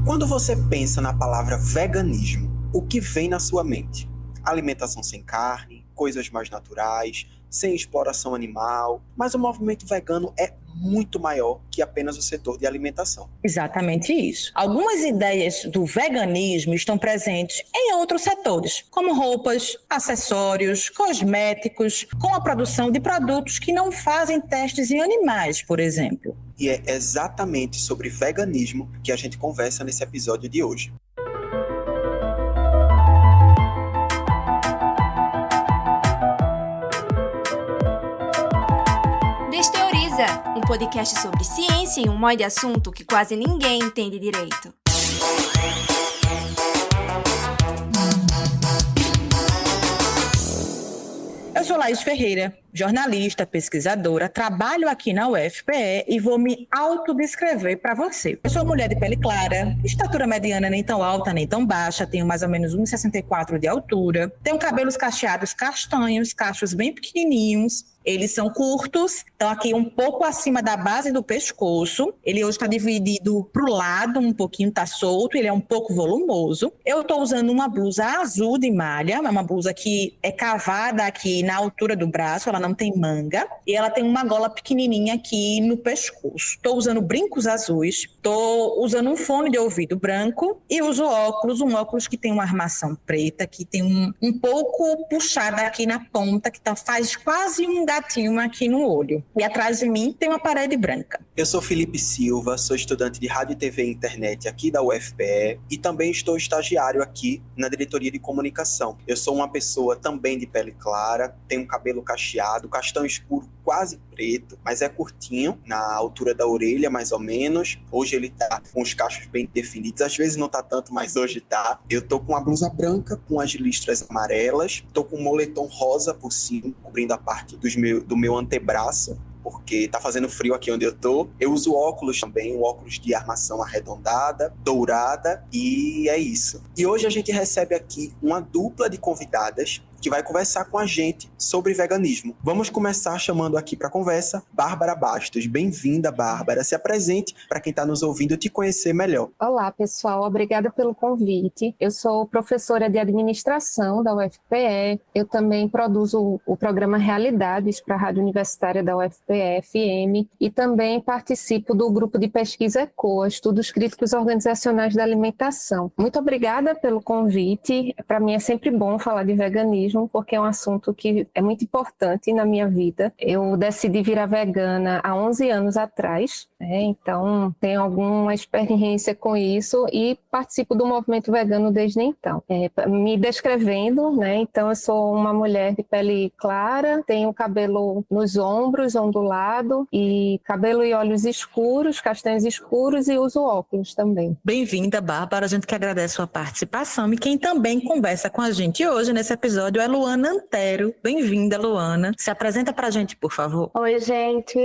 Quando você pensa na palavra veganismo, o que vem na sua mente? Alimentação sem carne, coisas mais naturais, sem exploração animal, mas o movimento vegano é muito maior que apenas o setor de alimentação. Exatamente isso. Algumas ideias do veganismo estão presentes em outros setores, como roupas, acessórios, cosméticos, com a produção de produtos que não fazem testes em animais, por exemplo. E é exatamente sobre veganismo que a gente conversa nesse episódio de hoje. Desteoriza, um podcast sobre ciência em um monte de assunto que quase ninguém entende direito. Eu sou Laís Ferreira, jornalista, pesquisadora, trabalho aqui na UFPE e vou me autodescrever para você. Eu sou mulher de pele clara, estatura mediana nem tão alta nem tão baixa, tenho mais ou menos 1,64 de altura, tenho cabelos cacheados castanhos, cachos bem pequenininhos. Eles são curtos, estão aqui um pouco acima da base do pescoço. Ele hoje está dividido para o lado, um pouquinho está solto, ele é um pouco volumoso. Eu estou usando uma blusa azul de malha, é uma blusa que é cavada aqui na altura do braço, ela não tem manga. E ela tem uma gola pequenininha aqui no pescoço. Estou usando brincos azuis, estou usando um fone de ouvido branco e uso óculos, um óculos que tem uma armação preta, que tem um pouco puxada aqui na ponta, que faz quase um gatinho aqui no olho. E atrás de mim tem uma parede branca. Eu sou Felipe Silva, sou estudante de Rádio, TV e Internet aqui da UFPE e também estou estagiário aqui na Diretoria de Comunicação. Eu sou uma pessoa também de pele clara, tenho cabelo cacheado, castanho escuro quase preto, mas é curtinho, na altura da orelha mais ou menos. Hoje ele tá com os cachos bem definidos, às vezes não tá tanto, mas hoje tá. Eu tô com uma blusa branca com as listras amarelas, tô com um moletom rosa por cima, cobrindo a parte do meu antebraço, porque tá fazendo frio aqui onde eu tô. Eu uso óculos também, um óculos de armação arredondada, dourada, e é isso. E hoje a gente recebe aqui uma dupla de convidadas que vai conversar com a gente sobre veganismo. Vamos começar chamando aqui para a conversa Bárbara Bastos. Bem-vinda, Bárbara. Se apresente para quem está nos ouvindo te conhecer melhor. Olá, pessoal. Obrigada pelo convite. Eu sou professora de administração da UFPE. Eu também produzo o programa Realidades para a Rádio Universitária da UFPE, FM, e também participo do grupo de pesquisa ECOA, Estudos Críticos Organizacionais da Alimentação. Muito obrigada pelo convite. Para mim é sempre bom falar de veganismo, porque é um assunto que é muito importante na minha vida. Eu decidi virar vegana há 11 anos atrás, então tenho alguma experiência com isso e participo do movimento vegano desde então. Me descrevendo, então eu sou uma mulher de pele clara, tenho cabelo nos ombros, ondulado, e cabelo e olhos escuros, castanhos escuros, e uso óculos também. Bem-vinda, Bárbara. A gente que agradece a sua participação. E quem também conversa com a gente hoje nesse episódio é Luana Antero. Bem-vinda, Luana. Se apresenta pra gente, por favor. Oi, gente.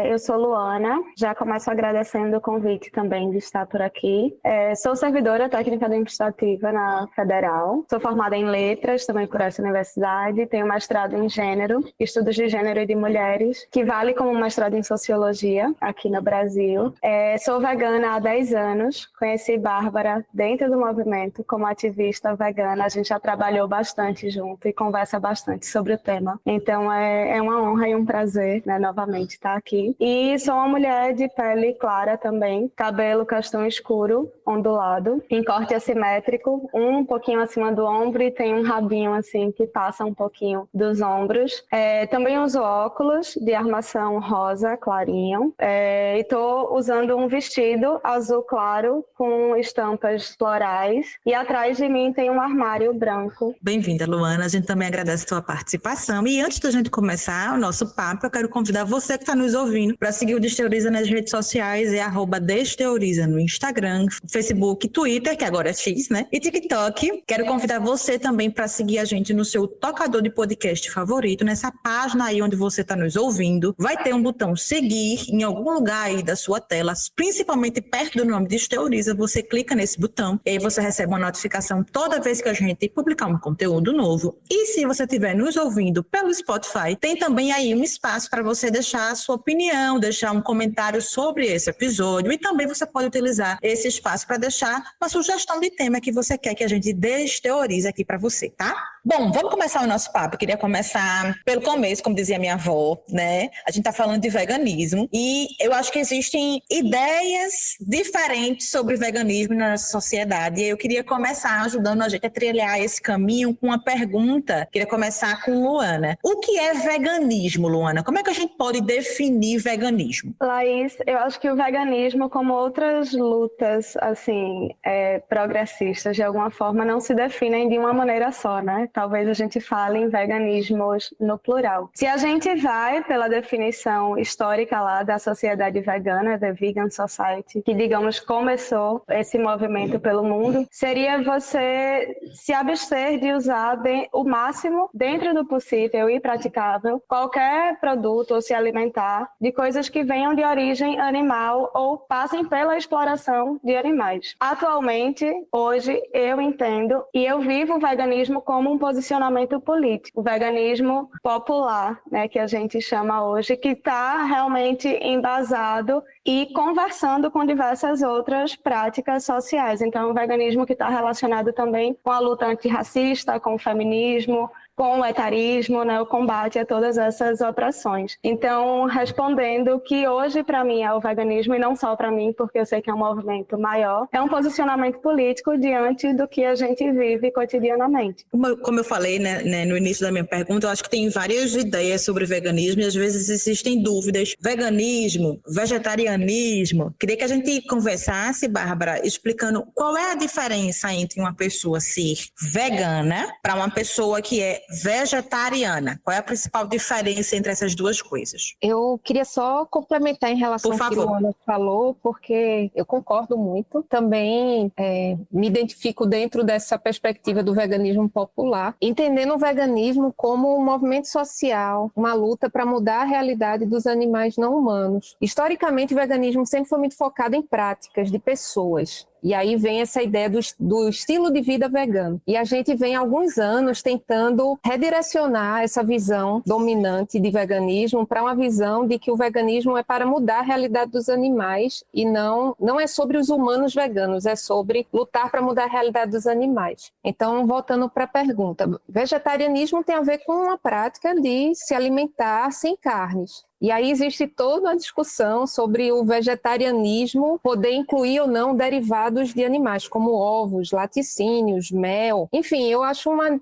Eu sou Luana. Já começo agradecendo o convite também de estar por aqui. Sou servidora técnica administrativa na Federal. Sou formada em letras também por essa universidade. Tenho mestrado em gênero, estudos de gênero e de mulheres, que vale como mestrado em sociologia aqui no Brasil. Sou vegana há 10 anos. Conheci Bárbara dentro do movimento como ativista vegana. A gente já trabalhou bastante junto e conversa bastante sobre o tema. Então é uma honra e um prazer, novamente estar aqui. E sou uma mulher de pele clara também, cabelo castanho escuro, ondulado, em corte assimétrico, um pouquinho acima do ombro, e tem um rabinho assim que passa um pouquinho dos ombros. Também uso óculos de armação rosa clarinho, e estou usando um vestido azul claro com estampas florais, e atrás de mim tem um armário branco. Bem-vinda, Luana. A gente também agradece a sua participação. E antes da gente começar o nosso papo, eu quero convidar você que está nos ouvindo para seguir o Desteoriza nas redes sociais, @Desteoriza no Instagram, Facebook, Twitter, que agora é X, e TikTok. Quero convidar você também para seguir a gente no seu tocador de podcast favorito, nessa página aí onde você está nos ouvindo. Vai ter um botão seguir em algum lugar aí da sua tela, principalmente perto do nome Desteoriza. Você clica nesse botão e aí você recebe uma notificação toda vez que a gente publicar um conteúdo novo. ouvindo. E se você estiver nos ouvindo pelo Spotify, tem também aí um espaço para você deixar a sua opinião, deixar um comentário sobre esse episódio, e também você pode utilizar esse espaço para deixar uma sugestão de tema que você quer que a gente desteorize aqui para você, tá? Bom, vamos começar o nosso papo. Eu queria começar pelo começo, como dizia minha avó, né? A gente está falando de veganismo e eu acho que existem ideias diferentes sobre veganismo na nossa sociedade. E eu queria começar ajudando a gente a trilhar esse caminho com uma pergunta. Queria começar com Luana. O que é veganismo, Luana? Como é que a gente pode definir veganismo? Laís, eu acho que o veganismo, como outras lutas assim, progressistas, de alguma forma, não se definem de uma maneira só, né? Talvez a gente fale em veganismos no plural. Se a gente vai pela definição histórica lá da sociedade vegana, The Vegan Society, que, digamos, começou esse movimento pelo mundo, seria você se abster de usar o máximo, dentro do possível e praticável, qualquer produto ou se alimentar de coisas que venham de origem animal ou passem pela exploração de animais. Atualmente, hoje, eu entendo e eu vivo o veganismo como um posicionamento político. O veganismo popular, né, que a gente chama hoje, que está realmente embasado e conversando com diversas outras práticas sociais. Então, o veganismo que está relacionado também com a luta antirracista, com o feminismo, com o etarismo, né, o combate a todas essas opressões. Então, respondendo que hoje, para mim, é o veganismo, e não só para mim, porque eu sei que é um movimento maior, é um posicionamento político diante do que a gente vive cotidianamente. Como eu falei, né, no início da minha pergunta, eu acho que tem várias ideias sobre veganismo e às vezes existem dúvidas. Veganismo, vegetarianismo. Queria que a gente conversasse, Bárbara, explicando qual é a diferença entre uma pessoa ser vegana para uma pessoa que é vegetariana. Qual é a principal diferença entre essas duas coisas? Eu queria só complementar em relação ao que a Luana falou, porque eu concordo muito. Também me identifico dentro dessa perspectiva do veganismo popular, entendendo o veganismo como um movimento social, uma luta para mudar a realidade dos animais não humanos. Historicamente, o veganismo sempre foi muito focado em práticas de pessoas. E aí vem essa ideia do estilo de vida vegano. E a gente vem há alguns anos tentando redirecionar essa visão dominante de veganismo para uma visão de que o veganismo é para mudar a realidade dos animais e não é sobre os humanos veganos, é sobre lutar para mudar a realidade dos animais. Então, voltando para a pergunta, vegetarianismo tem a ver com uma prática de se alimentar sem carnes. E aí existe toda uma discussão sobre o vegetarianismo poder incluir ou não derivados de animais, como ovos, laticínios, mel. Enfim,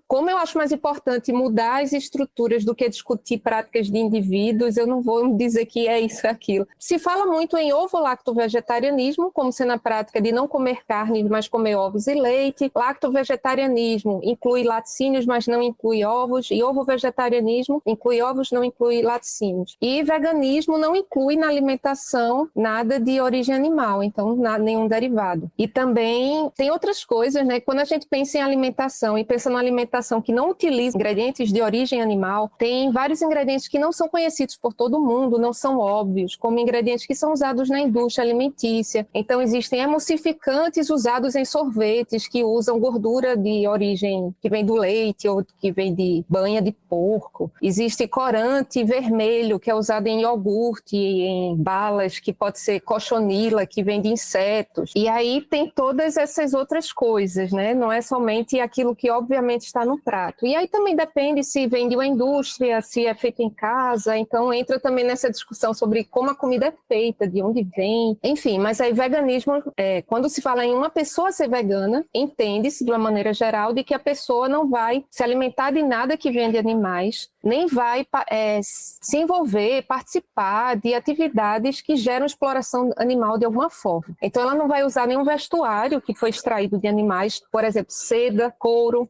como eu acho mais importante mudar as estruturas do que discutir práticas de indivíduos, eu não vou dizer que é isso ou aquilo. Se fala muito em ovo-lacto-vegetarianismo, como sendo a prática de não comer carne, mas comer ovos e leite. Lacto-vegetarianismo inclui laticínios, mas não inclui ovos. E ovo-vegetarianismo inclui ovos, não inclui laticínios. E veganismo não inclui na alimentação nada de origem animal, então nenhum derivado. E também tem outras coisas, né? Quando a gente pensa em alimentação e pensa numa alimentação que não utiliza ingredientes de origem animal, tem vários ingredientes que não são conhecidos por todo mundo, não são óbvios, como ingredientes que são usados na indústria alimentícia. Então existem emulsificantes usados em sorvetes que usam gordura de origem que vem do leite ou que vem de banha de porco. Existe corante vermelho que é usado em iogurte, em balas, que pode ser cochonila, que vem de insetos. E aí tem todas essas outras coisas, né? Não é somente aquilo que obviamente está no prato. E aí também depende se vem de uma indústria, se é feito em casa. Então entra também nessa discussão sobre como a comida é feita, de onde vem. Enfim, mas aí veganismo, quando se fala em uma pessoa ser vegana, entende-se de uma maneira geral de que a pessoa não vai se alimentar de nada que venha de animais, nem vai se envolver, participar de atividades que geram exploração animal de alguma forma. Então ela não vai usar nenhum vestuário que foi extraído de animais, por exemplo, seda, couro.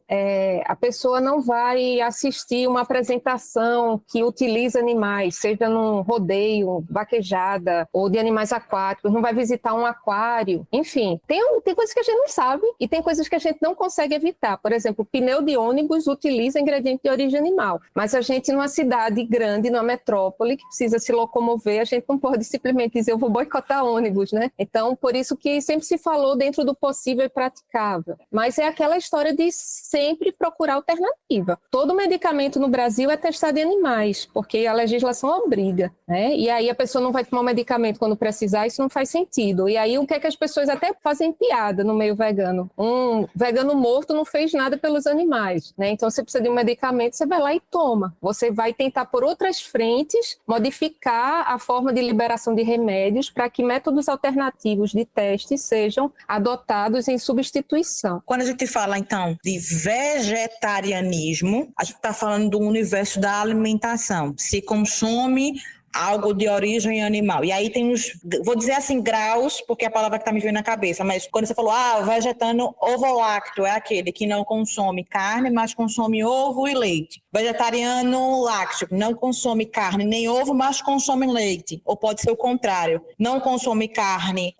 A pessoa não vai assistir uma apresentação que utiliza animais, seja num rodeio, vaquejada, ou de animais aquáticos, não vai visitar um aquário. Enfim, tem coisas que a gente não sabe e tem coisas que a gente não consegue evitar. Por exemplo, o pneu de ônibus utiliza ingrediente de origem animal, mas a gente numa cidade grande, numa metrópole, que precisa se locomover, a gente não pode simplesmente dizer eu vou boicotar ônibus, né? Então, por isso que sempre se falou dentro do possível e praticável. Mas é aquela história de sempre procurar alternativa. Todo medicamento no Brasil é testado em animais, porque a legislação obriga, né? E aí a pessoa não vai tomar um medicamento quando precisar, isso não faz sentido. E aí o que é que as pessoas até fazem piada no meio vegano? Um vegano morto não fez nada pelos animais, né? Então você precisa de um medicamento, você vai lá e toma. Você vai tentar por outras frentes modificar a forma de liberação de remédios para que métodos alternativos de teste sejam adotados em substituição. Quando a gente fala, então, de vegetarianismo, a gente está falando do universo da alimentação. Se consome algo de origem animal. E aí tem uns, vou dizer assim, graus, porque é a palavra que está me vindo na cabeça, mas quando você falou, vegetariano ovolácteo é aquele que não consome carne, mas consome ovo e leite. Vegetariano lácteo, não consome carne nem ovo, mas consome leite. Ou pode ser o contrário, não consome carne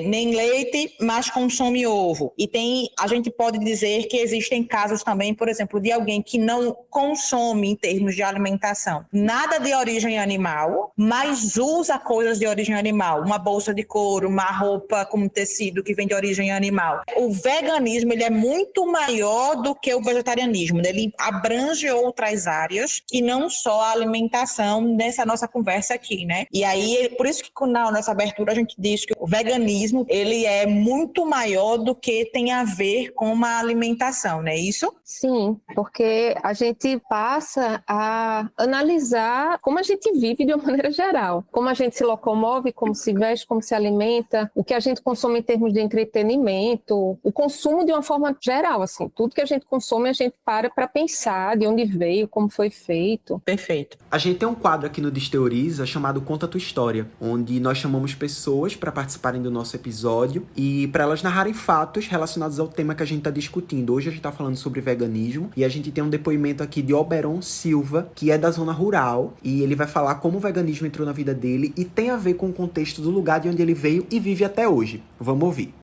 nem leite, mas consome ovo. E a gente pode dizer que existem casos também, por exemplo, de alguém que não consome, em termos de alimentação, nada de origem animal, mas usa coisas de origem animal, uma bolsa de couro, uma roupa com tecido que vem de origem animal. O veganismo, ele é muito maior do que o vegetarianismo, né? Ele abrange outras áreas e não só a alimentação nessa nossa conversa aqui, né? E aí, por isso que na nossa abertura a gente diz que o veganismo, ele é muito maior do que tem a ver com uma alimentação, não é isso? Sim, porque a gente passa a analisar como a gente vive de uma maneira geral. Como a gente se locomove, como se veste, como se alimenta, o que a gente consome em termos de entretenimento, o consumo de uma forma geral, assim. Tudo que a gente consome, a gente para pensar de onde veio, como foi feito. Perfeito. A gente tem um quadro aqui no Desteoriza chamado Conta Tua História, onde nós chamamos pessoas para participarem do nosso episódio e para elas narrarem fatos relacionados ao tema que a gente está discutindo. Hoje a gente está falando sobre veganismo e a gente tem um depoimento aqui de Oberon Silva, que é da zona rural, e ele vai falar como o veganismo entrou na vida dele e tem a ver com o contexto do lugar de onde ele veio e vive até hoje. Vamos ouvir.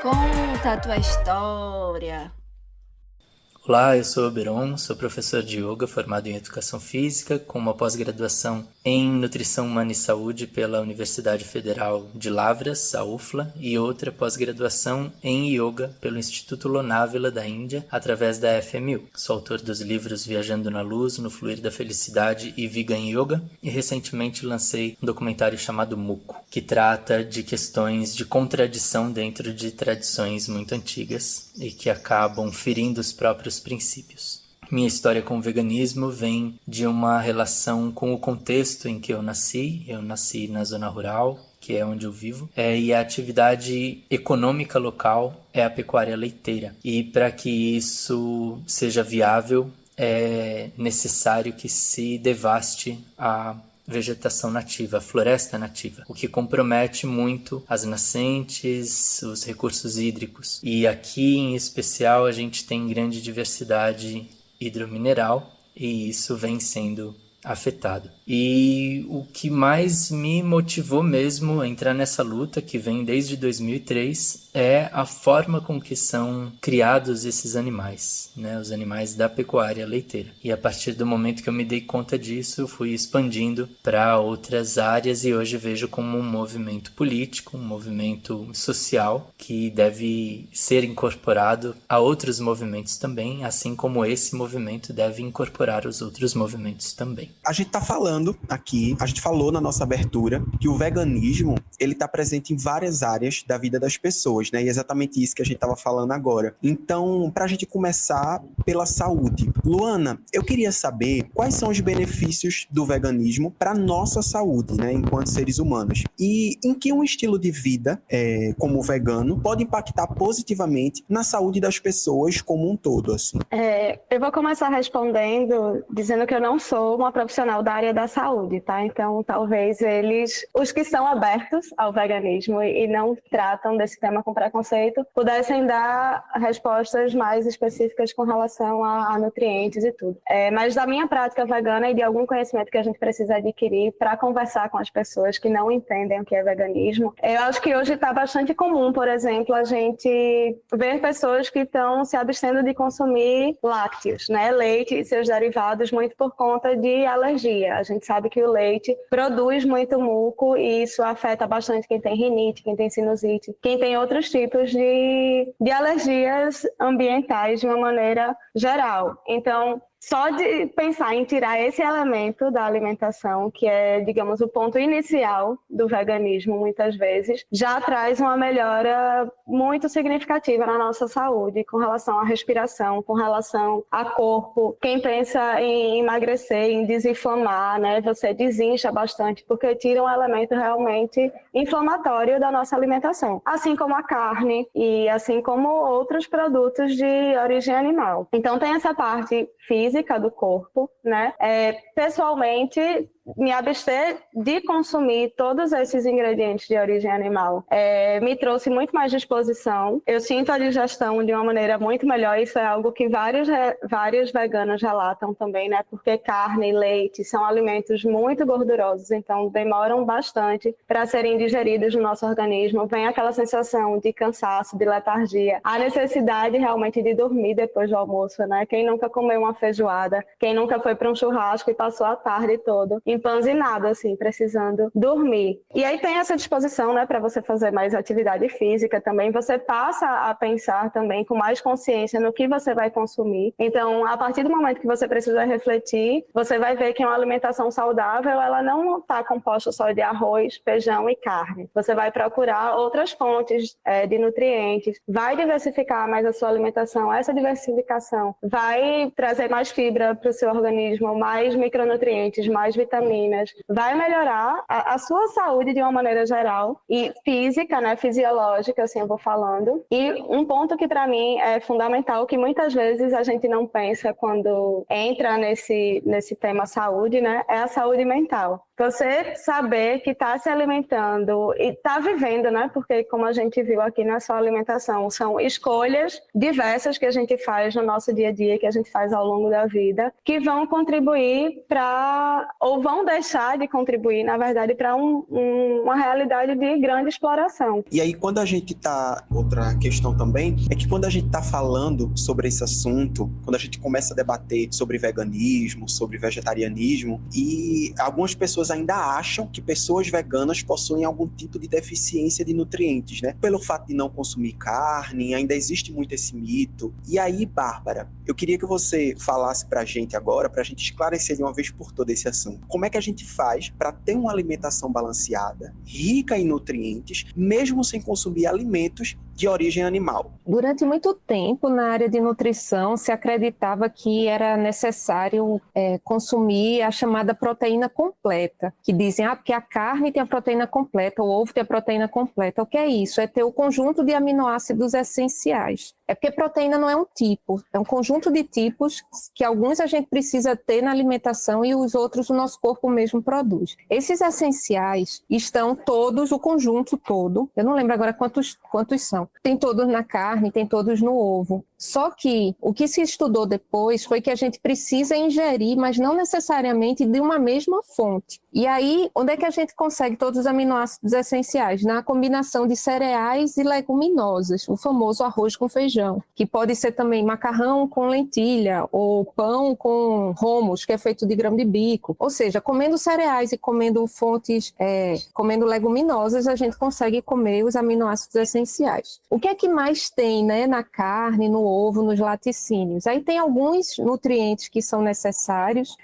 Conta a tua história. Olá, eu sou Oberon, sou professor de yoga formado em Educação Física, com uma pós-graduação em Nutrição Humana e Saúde pela Universidade Federal de Lavras, a UFLA, e outra pós-graduação em Yoga pelo Instituto Lonavala da Índia, através da FMU. Sou autor dos livros Viajando na Luz, No Fluir da Felicidade e Vegan Yoga, e recentemente lancei um documentário chamado Muco, que trata de questões de contradição dentro de tradições muito antigas e que acabam ferindo os próprios princípios. Minha história com o veganismo vem de uma relação com o contexto em que eu nasci. Eu nasci na zona rural, que é onde eu vivo, e a atividade econômica local é a pecuária leiteira. E para que isso seja viável, é necessário que se devaste a vegetação nativa, a floresta nativa, o que compromete muito as nascentes, os recursos hídricos. E aqui, em especial, a gente tem grande diversidade hidromineral e isso vem sendo afetado. E o que mais me motivou mesmo a entrar nessa luta, que vem desde 2003, é a forma com que são criados esses animais, né? Os animais da pecuária leiteira. E a partir do momento que eu me dei conta disso, eu fui expandindo para outras áreas e hoje vejo como um movimento político, um movimento social que deve ser incorporado a outros movimentos também, assim como esse movimento deve incorporar os outros movimentos também. A gente tá falando aqui, a gente falou na nossa abertura que o veganismo, ele tá presente em várias áreas da vida das pessoas, né? E é exatamente isso que a gente tava falando agora. Então, pra gente começar pela saúde. Luana, eu queria saber quais são os benefícios do veganismo pra nossa saúde, né? Enquanto seres humanos. E em que um estilo de vida, como o vegano, pode impactar positivamente na saúde das pessoas como um todo, assim. Eu vou começar respondendo dizendo que eu não sou uma profissional profissional da área da saúde, tá? Então, talvez os que são abertos ao veganismo e não tratam desse tema com preconceito, pudessem dar respostas mais específicas com relação a nutrientes e tudo. Mas da minha prática vegana e de algum conhecimento que a gente precisa adquirir para conversar com as pessoas que não entendem o que é veganismo, eu acho que hoje está bastante comum, por exemplo, a gente ver pessoas que estão se abstendo de consumir lácteos, né? Leite e seus derivados, muito por conta de alergia. A gente sabe que o leite produz muito muco e isso afeta bastante quem tem rinite, quem tem sinusite, quem tem outros tipos de alergias ambientais de uma maneira geral. Então, só de pensar em tirar esse elemento da alimentação, que é, digamos, o ponto inicial do veganismo, muitas vezes, já traz uma melhora muito significativa na nossa saúde, com relação à respiração, com relação a corpo. Quem pensa em emagrecer, em desinflamar, né, você desincha bastante, porque tira um elemento realmente inflamatório da nossa alimentação, assim como a carne e assim como outros produtos de origem animal. Então tem essa parte física do corpo, né? Pessoalmente, me abster de consumir todos esses ingredientes de origem animal me trouxe muito mais disposição. Eu sinto a digestão de uma maneira muito melhor. Isso é algo que vários veganos relatam também, né? Porque carne e leite são alimentos muito gordurosos, então demoram bastante para serem digeridos no nosso organismo. Vem aquela sensação de cansaço, de letargia, a necessidade realmente de dormir depois do almoço, né? Quem nunca comeu uma feijoada, quem nunca foi para um churrasco e passou a tarde toda empanzinado, assim, precisando dormir. E aí tem essa disposição, né, para você fazer mais atividade física também. Você passa a pensar também com mais consciência no que você vai consumir. Então, a partir do momento que você precisa refletir, você vai ver que uma alimentação saudável, ela não está composta só de arroz, feijão e carne. Você vai procurar outras fontes de nutrientes, vai diversificar mais a sua alimentação. Essa diversificação vai trazer mais fibra para o seu organismo, mais micronutrientes, mais vitaminas, vai melhorar a sua saúde de uma maneira geral e física, né, fisiológica, assim eu vou falando. E um ponto que para mim é fundamental, que muitas vezes a gente não pensa quando entra nesse tema saúde, né, é a saúde mental. Você saber que está se alimentando e está vivendo, né? Porque como a gente viu aqui, não é só alimentação, são escolhas diversas que a gente faz no nosso dia a dia, que a gente faz ao longo da vida, que vão contribuir ou vão deixar de contribuir, na verdade, para uma realidade de grande exploração. E aí, quando a gente tá... Outra questão também é que quando a gente tá falando sobre esse assunto, quando a gente começa a debater sobre veganismo, sobre vegetarianismo, e algumas pessoas ainda acham que pessoas veganas possuem algum tipo de deficiência de nutrientes, né? Pelo fato de não consumir carne, ainda existe muito esse mito. E aí, Bárbara, eu queria que você falasse pra gente agora, pra gente esclarecer de uma vez por toda esse assunto. Como é que a gente faz para ter uma alimentação balanceada, rica em nutrientes, mesmo sem consumir alimentos de origem animal? Durante muito tempo, na área de nutrição, se acreditava que era necessário consumir a chamada proteína completa, que dizem, porque a carne tem a proteína completa, o ovo tem a proteína completa. O que é isso? É ter o conjunto de aminoácidos essenciais. É porque proteína não é um tipo, é um conjunto de tipos que alguns a gente precisa ter na alimentação e os outros o nosso corpo mesmo produz. Esses essenciais estão todos, o conjunto todo, eu não lembro agora quantos são, tem todos na carne, tem todos no ovo. Só que o que se estudou depois foi que a gente precisa ingerir, mas não necessariamente de uma mesma fonte. E aí, onde é que a gente consegue todos os aminoácidos essenciais? Na combinação de cereais e leguminosas, o famoso arroz com feijão, que pode ser também macarrão com lentilha ou pão com hummus, que é feito de grão de bico. Ou seja, comendo cereais e comendo comendo leguminosas, a gente consegue comer os aminoácidos essenciais. O que é que mais tem, né, na carne, no ovo, nos laticínios? Aí tem alguns nutrientes que são necessários,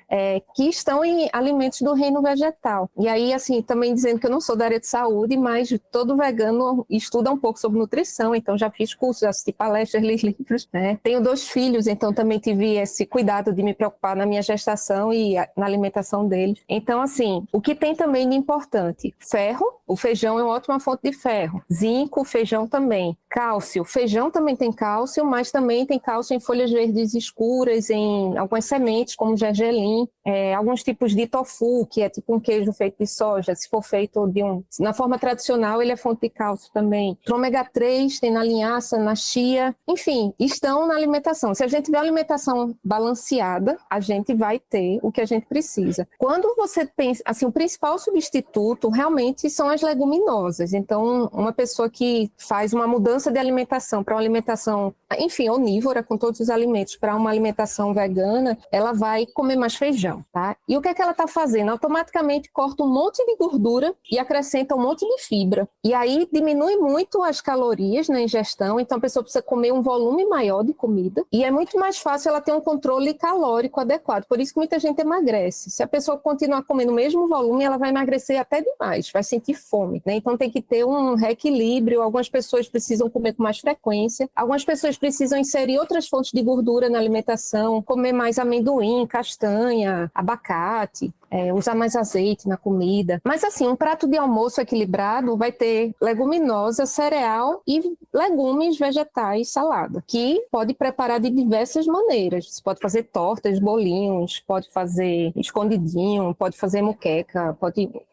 que estão em alimentos do reino vegetal. E aí, assim, também dizendo que eu não sou da área de saúde, mas todo vegano estuda um pouco sobre nutrição, então já fiz cursos, assisti palestras, li livros, né? Tenho 2 filhos, então também tive esse cuidado de me preocupar na minha gestação e na alimentação deles. Então, assim, o que tem também de importante? Ferro, o feijão é uma ótima fonte de ferro. Zinco, o feijão também. Cálcio, feijão também tem cálcio, mas também tem cálcio em folhas verdes escuras, em algumas sementes, como gergelim. alguns tipos de tofu, que é tipo um queijo feito de soja, se for feito na forma tradicional, ele é fonte de cálcio também. O ômega 3 tem na linhaça, na chia, enfim, estão na alimentação. Se a gente tiver uma alimentação balanceada, a gente vai ter o que a gente precisa. Quando você pensa, assim, o principal substituto realmente são as leguminosas. Então, uma pessoa que faz uma mudança de alimentação para uma alimentação, enfim, onívora, com todos os alimentos, para uma alimentação vegana, ela vai comer mais feijão, tá? E o que é que ela está fazendo? Automaticamente corta um monte de gordura e acrescenta um monte de fibra. E aí diminui muito as calorias na ingestão, então a pessoa precisa comer um volume maior de comida e é muito mais fácil ela ter um controle calórico adequado. Por isso que muita gente emagrece. Se a pessoa continuar comendo o mesmo volume, ela vai emagrecer até demais, vai sentir fome, né? Então tem que ter um reequilíbrio. Algumas pessoas precisam comer com mais frequência, algumas pessoas precisam inserir outras fontes de gordura na alimentação, comer mais amendoim, castanha, abacate, usar mais azeite na comida. Mas assim, um prato de almoço equilibrado vai ter leguminosa, cereal e legumes, vegetais, salada, que pode preparar de diversas maneiras. Você pode fazer tortas, bolinhos, pode fazer escondidinho, pode fazer moqueca,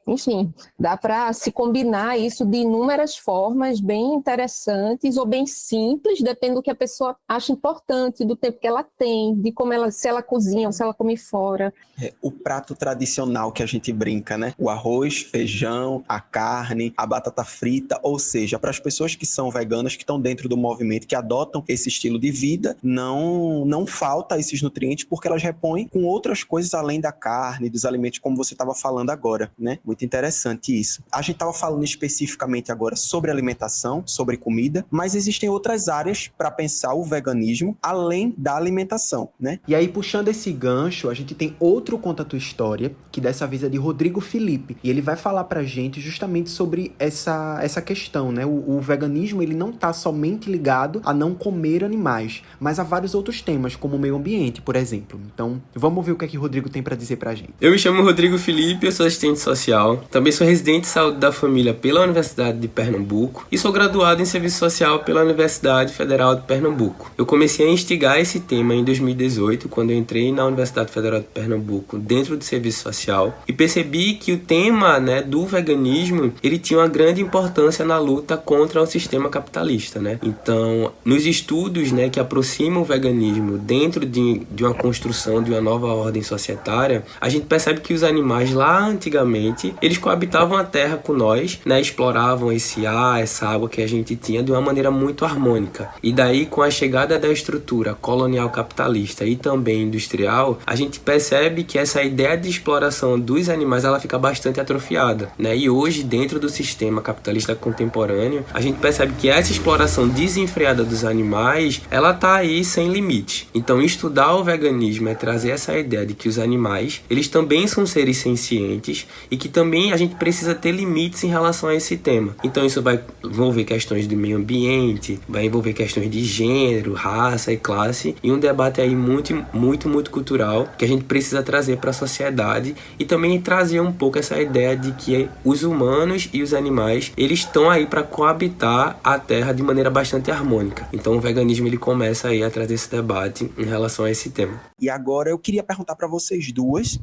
enfim, dá para se combinar isso de inúmeras formas bem interessantes ou bem simples, depende do que a pessoa acha importante, do tempo que ela tem, de como se ela cozinha ou se ela come fora. O prato tradicional que a gente brinca, né? O arroz, feijão, a carne, a batata frita, ou seja, para as pessoas que são veganas, que estão dentro do movimento, que adotam esse estilo de vida, não falta esses nutrientes porque elas repõem com outras coisas além da carne, dos alimentos, como você estava falando agora, né? Muito interessante isso. A gente estava falando especificamente agora sobre alimentação, sobre comida, mas existem outras áreas para pensar o veganismo além da alimentação, né? E aí, puxando esse gancho, a gente tem outro Conta a Tua História, que dessa vez é de Rodrigo Felipe, e ele vai falar pra gente justamente sobre essa questão, né? O veganismo, ele não tá somente ligado a não comer animais, mas a vários outros temas, como o meio ambiente, por exemplo. Então, vamos ver o que é que o Rodrigo tem pra dizer pra gente. Eu me chamo Rodrigo Felipe, eu sou assistente social, também sou residente de saúde da família pela Universidade de Pernambuco e sou graduado em serviço social pela Universidade Federal de Pernambuco. Eu comecei a instigar esse tema em 2018, quando eu entrei na Universidade Federal de Pernambuco dentro do serviço social e percebi que o tema, né, do veganismo, ele tinha uma grande importância na luta contra o sistema capitalista, né? Então, nos estudos, né, que aproximam o veganismo dentro de uma construção de uma nova ordem societária, a gente percebe que os animais lá antigamente, eles coabitavam a terra com nós, né, exploravam esse ar, essa água que a gente tinha de uma maneira muito harmônica. E daí, com a chegada da estrutura colonial capitalista e também industrial, a gente percebe que essa ideia de exploração dos animais, ela fica bastante atrofiada, né? E hoje, dentro do sistema capitalista contemporâneo, a gente percebe que essa exploração desenfreada dos animais, ela tá aí sem limite. Então, estudar o veganismo é trazer essa ideia de que os animais, eles também são seres sencientes e que também a gente precisa ter limites em relação a esse tema. Então, isso vai envolver questões do meio ambiente, vai envolver questões de gênero, raça e classe, e um debate aí muito cultural que a gente precisa trazer para a sociedade e também trazer um pouco essa ideia de que os humanos e os animais, eles estão aí para coabitar a Terra de maneira bastante harmônica. Então o veganismo, ele começa aí a trazer esse debate em relação a esse tema. E agora eu queria perguntar para vocês duas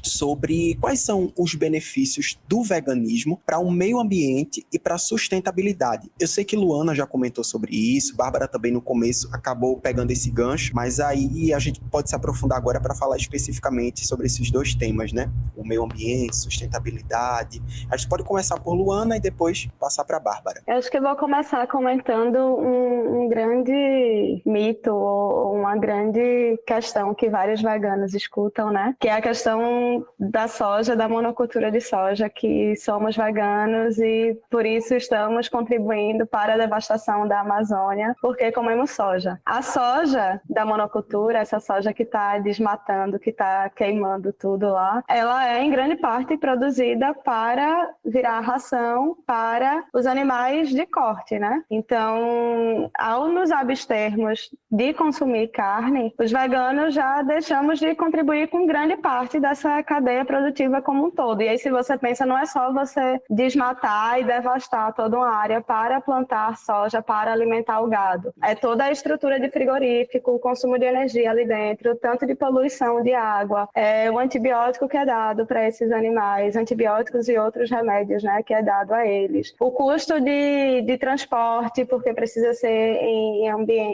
sobre quais são os benefícios do veganismo para o meio ambiente e para a sustentabilidade. Eu sei que Luana já comentou sobre isso, Bárbara também no começo acabou pegando esse gancho, mas aí a gente pode se aprofundar agora para falar especificamente sobre esses dois temas, né? O meio ambiente, sustentabilidade. A gente pode começar por Luana e depois passar para Bárbara. Eu acho que eu vou começar comentando um grande mito ou uma grande questão que vários veganos escutam, né? Que é a questão da soja, da monocultura de soja, que somos veganos e por isso estamos contribuindo para a devastação da Amazônia, porque comemos soja. A soja da monocultura, essa soja que está desmatando, que está queimando tudo lá, ela é em grande parte produzida para virar ração para os animais de corte, né? Então, ao nos abstermos de consumir carne, os veganos já deixamos de contribuir com grande parte dessa essa cadeia produtiva como um todo. E aí, se você pensa, não é só você desmatar e devastar toda uma área para plantar soja, para alimentar o gado. É toda a estrutura de frigorífico, o consumo de energia ali dentro, tanto de poluição de água, o antibiótico que é dado para esses animais, antibióticos e outros remédios, né, que é dado a eles. O custo de transporte, porque precisa ser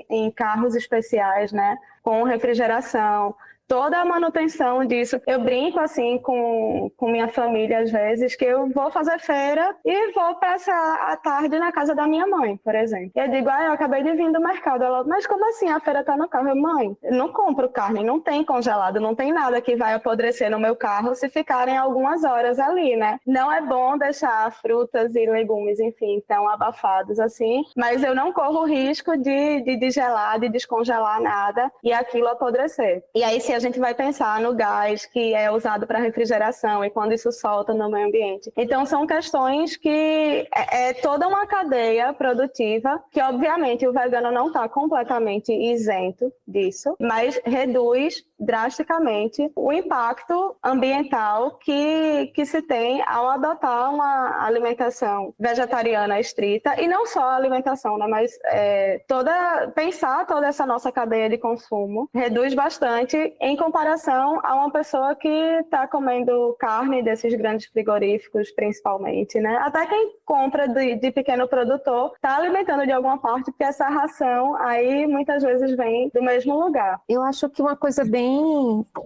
em carros especiais, né, com refrigeração. Toda a manutenção disso. Eu brinco assim com minha família às vezes, que eu vou fazer feira e vou passar a tarde na casa da minha mãe, por exemplo. E eu digo, eu acabei de vir do mercado. Ela, mas como assim? A feira tá no carro. Eu, mãe, eu não compro carne, não tem congelado, não tem nada que vai apodrecer no meu carro se ficarem algumas horas ali, né? Não é bom deixar frutas e legumes, enfim, tão abafados assim, mas eu não corro o risco de gelar, de descongelar nada e aquilo apodrecer. E aí, se a gente vai pensar no gás que é usado para refrigeração e quando isso solta no meio ambiente. Então, são questões que é toda uma cadeia produtiva que, obviamente, o vegano não está completamente isento disso, mas reduz drasticamente o impacto ambiental que se tem ao adotar uma alimentação vegetariana estrita, e não só a alimentação, né, mas pensar toda essa nossa cadeia de consumo reduz bastante em comparação a uma pessoa que está comendo carne desses grandes frigoríficos, principalmente, né? Até quem compra de pequeno produtor está alimentando de alguma parte, porque essa ração aí muitas vezes vem do mesmo lugar. Eu acho que uma coisa bem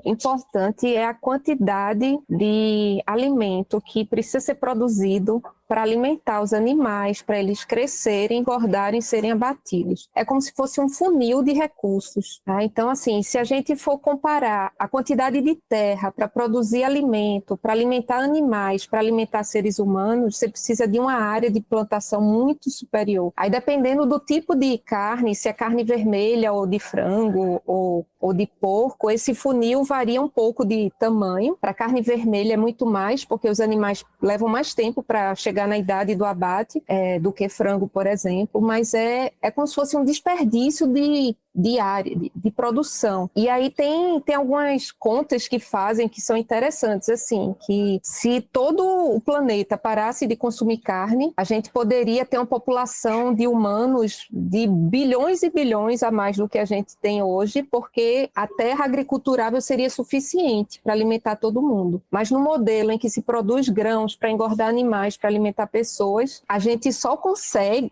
importante é a quantidade de alimento que precisa ser produzido para alimentar os animais, para eles crescerem, engordarem, serem abatidos. É como se fosse um funil de recursos, tá? Então, assim, se a gente for comparar a quantidade de terra para produzir alimento, para alimentar animais, para alimentar seres humanos, você precisa de uma área de plantação muito superior. Aí, dependendo do tipo de carne, se é carne vermelha ou de frango ou de porco, esse funil varia um pouco de tamanho. Para carne vermelha é muito mais, porque os animais levam mais tempo para chegar na idade do abate do que frango, por exemplo, mas é como se fosse um desperdício de área, de produção. E aí tem algumas contas que fazem que são interessantes, assim, que se todo o planeta parasse de consumir carne, a gente poderia ter uma população de humanos de bilhões e bilhões a mais do que a gente tem hoje, porque a terra agriculturável seria suficiente para alimentar todo mundo. Mas no modelo em que se produz grãos para engordar animais, para alimentar pessoas, a gente só consegue,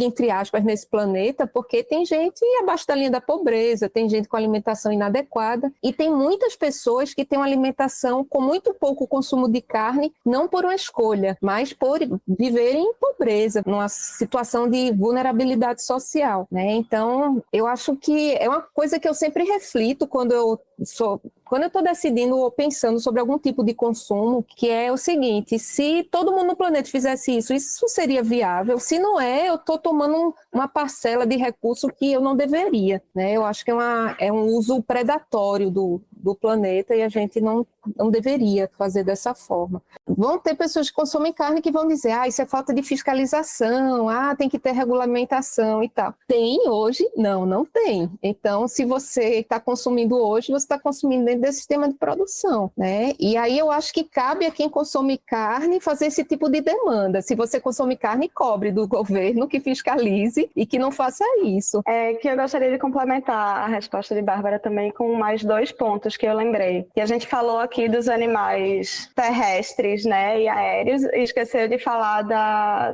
entre aspas, nesse planeta, porque tem gente abaixo da linha da pobreza, tem gente com alimentação inadequada e tem muitas pessoas que têm uma alimentação com muito pouco consumo de carne, não por uma escolha, mas por viverem em pobreza, numa situação de vulnerabilidade social, né? Então, eu acho que é uma coisa que eu sempre reflito quando eu estou decidindo ou pensando sobre algum tipo de consumo, que é o seguinte: se todo mundo no planeta fizesse isso seria viável? Se não é, eu estou tomando uma parcela de recurso que eu não deveria, né? Eu acho que é um uso predatório do planeta e a gente não deveria fazer dessa forma. Vão ter pessoas que consomem carne que vão dizer, isso é falta de fiscalização, tem que ter regulamentação e tal. Tem hoje? Não tem. Então, se você está consumindo hoje, você está consumindo dentro desse sistema de produção, né? E aí eu acho que cabe a quem consome carne fazer esse tipo de demanda. Se você consome carne, cobre do governo que fiscalize e que não faça isso. Que eu gostaria de complementar a resposta de Bárbara também com mais 2 pontos que eu lembrei. Que a gente falou aqui dos animais terrestres, né, e aéreos, e esqueceu de falar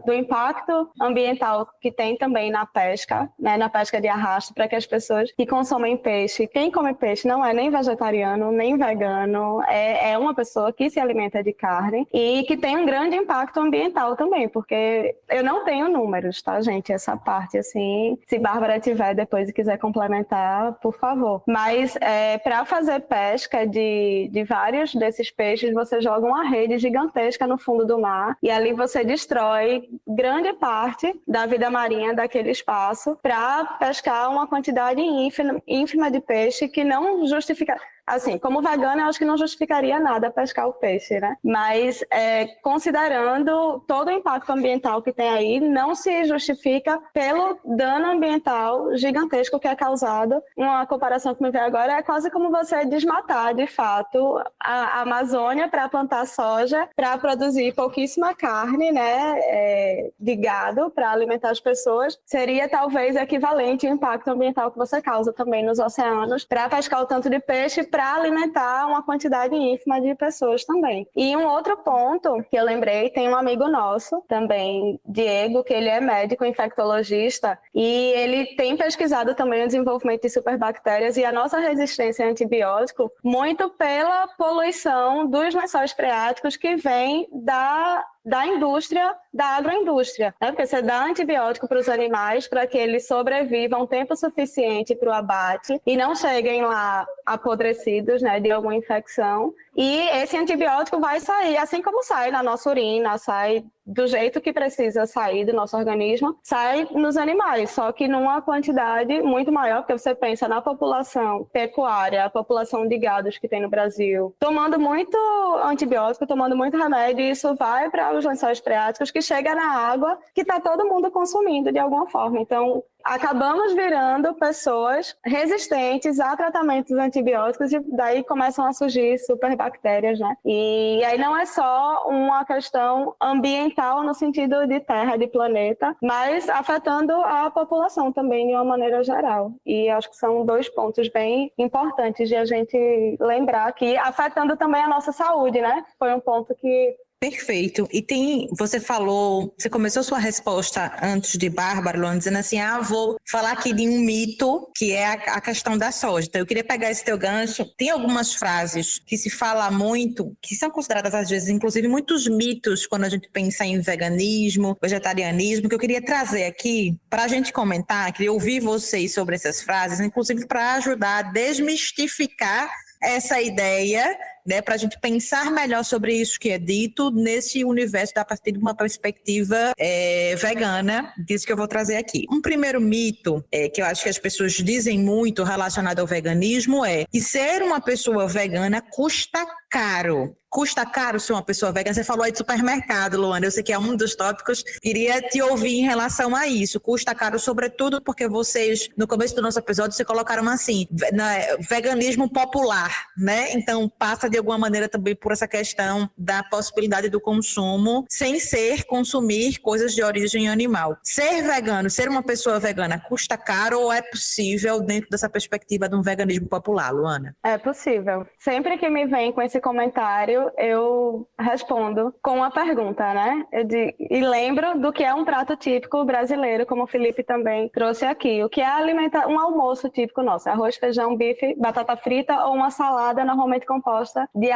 do impacto ambiental que tem também na pesca, né, na pesca de arrasto, para que as pessoas que consomem peixe, quem come peixe não é nem vegetariano, nem vegano, é uma pessoa que se alimenta de carne e que tem um grande impacto ambiental também, porque eu não tenho números, tá, gente? Essa parte, assim, se Bárbara tiver depois e quiser complementar, por favor. Mas para fazer pesca de vários desses peixes, você joga uma rede gigantesca no fundo do mar e ali você destrói grande parte da vida marinha daquele espaço para pescar uma quantidade ínfima de peixe que não justifica. assim, como vegana, eu acho que não justificaria nada pescar o peixe, né? Mas considerando todo o impacto ambiental que tem aí, não se justifica pelo dano ambiental gigantesco que é causado. Uma comparação que me veio agora é quase como você desmatar, de fato, a Amazônia para plantar soja, para produzir pouquíssima carne, né, de gado, para alimentar as pessoas. Seria talvez equivalente ao impacto ambiental que você causa também nos oceanos, para pescar o tanto de peixe, para alimentar uma quantidade ínfima de pessoas também. E um outro ponto que eu lembrei, tem um amigo nosso também, Diego, que ele é médico infectologista, e ele tem pesquisado também o desenvolvimento de superbactérias e a nossa resistência a antibiótico, muito pela poluição dos lençóis freáticos que vem da indústria, da agroindústria, né? Porque você dá antibiótico para os animais para que eles sobrevivam tempo suficiente para o abate e não cheguem lá apodrecidos, né, de alguma infecção. E esse antibiótico vai sair, assim como sai na nossa urina, sai do jeito que precisa sair do nosso organismo, sai nos animais, só que numa quantidade muito maior, porque você pensa na população pecuária, a população de gados que tem no Brasil, tomando muito antibiótico, tomando muito remédio, e isso vai para os lençóis freáticos, que chega na água, que está todo mundo consumindo de alguma forma. Então, acabamos virando pessoas resistentes a tratamentos antibióticos, e daí começam a surgir superbactérias, né? E aí não é só uma questão ambiental no sentido de terra, de planeta, mas afetando a população também de uma maneira geral. E acho que são 2 pontos bem importantes de a gente lembrar aqui, afetando também a nossa saúde, né? Foi um ponto que... Perfeito. E você começou sua resposta antes de Bárbara, Luana, dizendo assim, vou falar aqui de um mito, que é a questão da soja. Então, eu queria pegar esse teu gancho. Tem algumas frases que se fala muito, que são consideradas, às vezes, inclusive, muitos mitos quando a gente pensa em veganismo, vegetarianismo, que eu queria trazer aqui para a gente comentar, queria ouvir vocês sobre essas frases, inclusive para ajudar a desmistificar essa ideia, né, para a gente pensar melhor sobre isso que é dito nesse universo a partir de uma perspectiva vegana, disso que eu vou trazer aqui. Um primeiro mito que eu acho que as pessoas dizem muito relacionado ao veganismo é que ser uma pessoa vegana custa caro. Custa caro ser uma pessoa vegana? Você falou aí de supermercado, Luana, eu sei que é um dos tópicos, queria te ouvir em relação a isso. Custa caro, sobretudo porque vocês, no começo do nosso episódio, se colocaram assim, veganismo popular, né? Então, passa de alguma maneira também por essa questão da possibilidade do consumo, sem consumir coisas de origem animal. Ser vegano, ser uma pessoa vegana, custa caro ou é possível dentro dessa perspectiva de um veganismo popular, Luana? É possível. Sempre que me vem com esse comentário, eu respondo com uma pergunta, né? E lembro do que é um prato típico brasileiro, como o Felipe também trouxe aqui. O que é um almoço típico nosso? Arroz, feijão, bife, batata frita ou uma salada normalmente composta de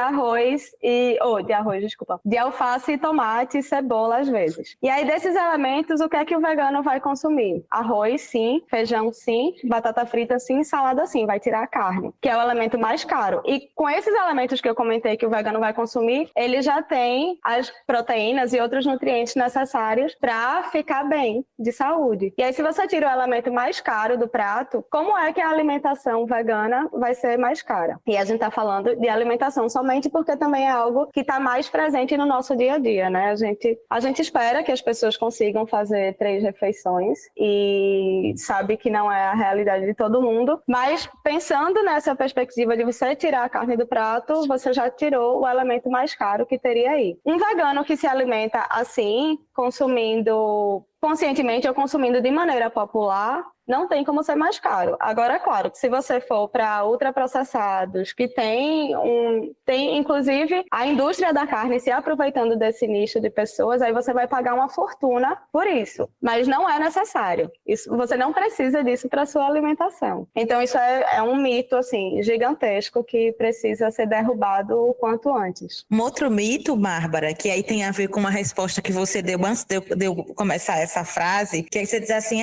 alface e tomate e cebola às vezes. E aí desses elementos, o que é que o vegano vai consumir? Arroz, sim. Feijão, sim. Batata frita, sim. Salada, sim. Vai tirar a carne, que é o elemento mais caro. E com esses elementos que eu comentei que o vegano vai consumir, ele já tem as proteínas e outros nutrientes necessários para ficar bem de saúde. E aí, se você tira o elemento mais caro do prato, como é que a alimentação vegana vai ser mais cara? E a gente está falando de alimentação somente porque também é algo que está mais presente no nosso dia a dia, né? A gente espera que as pessoas consigam fazer 3 refeições e sabe que não é a realidade de todo mundo, mas pensando nessa perspectiva de você tirar a carne do prato, você já tirou o elemento mais caro que teria aí. Um vegano que se alimenta assim, consumindo conscientemente ou consumindo de maneira popular, não tem como ser mais caro. Agora, é claro, que se você for para ultraprocessados, que tem inclusive a indústria da carne se aproveitando desse nicho de pessoas, aí você vai pagar uma fortuna por isso. Mas não é necessário. Você não precisa disso para sua alimentação. Então, isso é um mito, assim, gigantesco que precisa ser derrubado o quanto antes. Um outro mito, Bárbara, que aí tem a ver com uma resposta que você deu antes de eu começar essa frase, que aí você diz assim,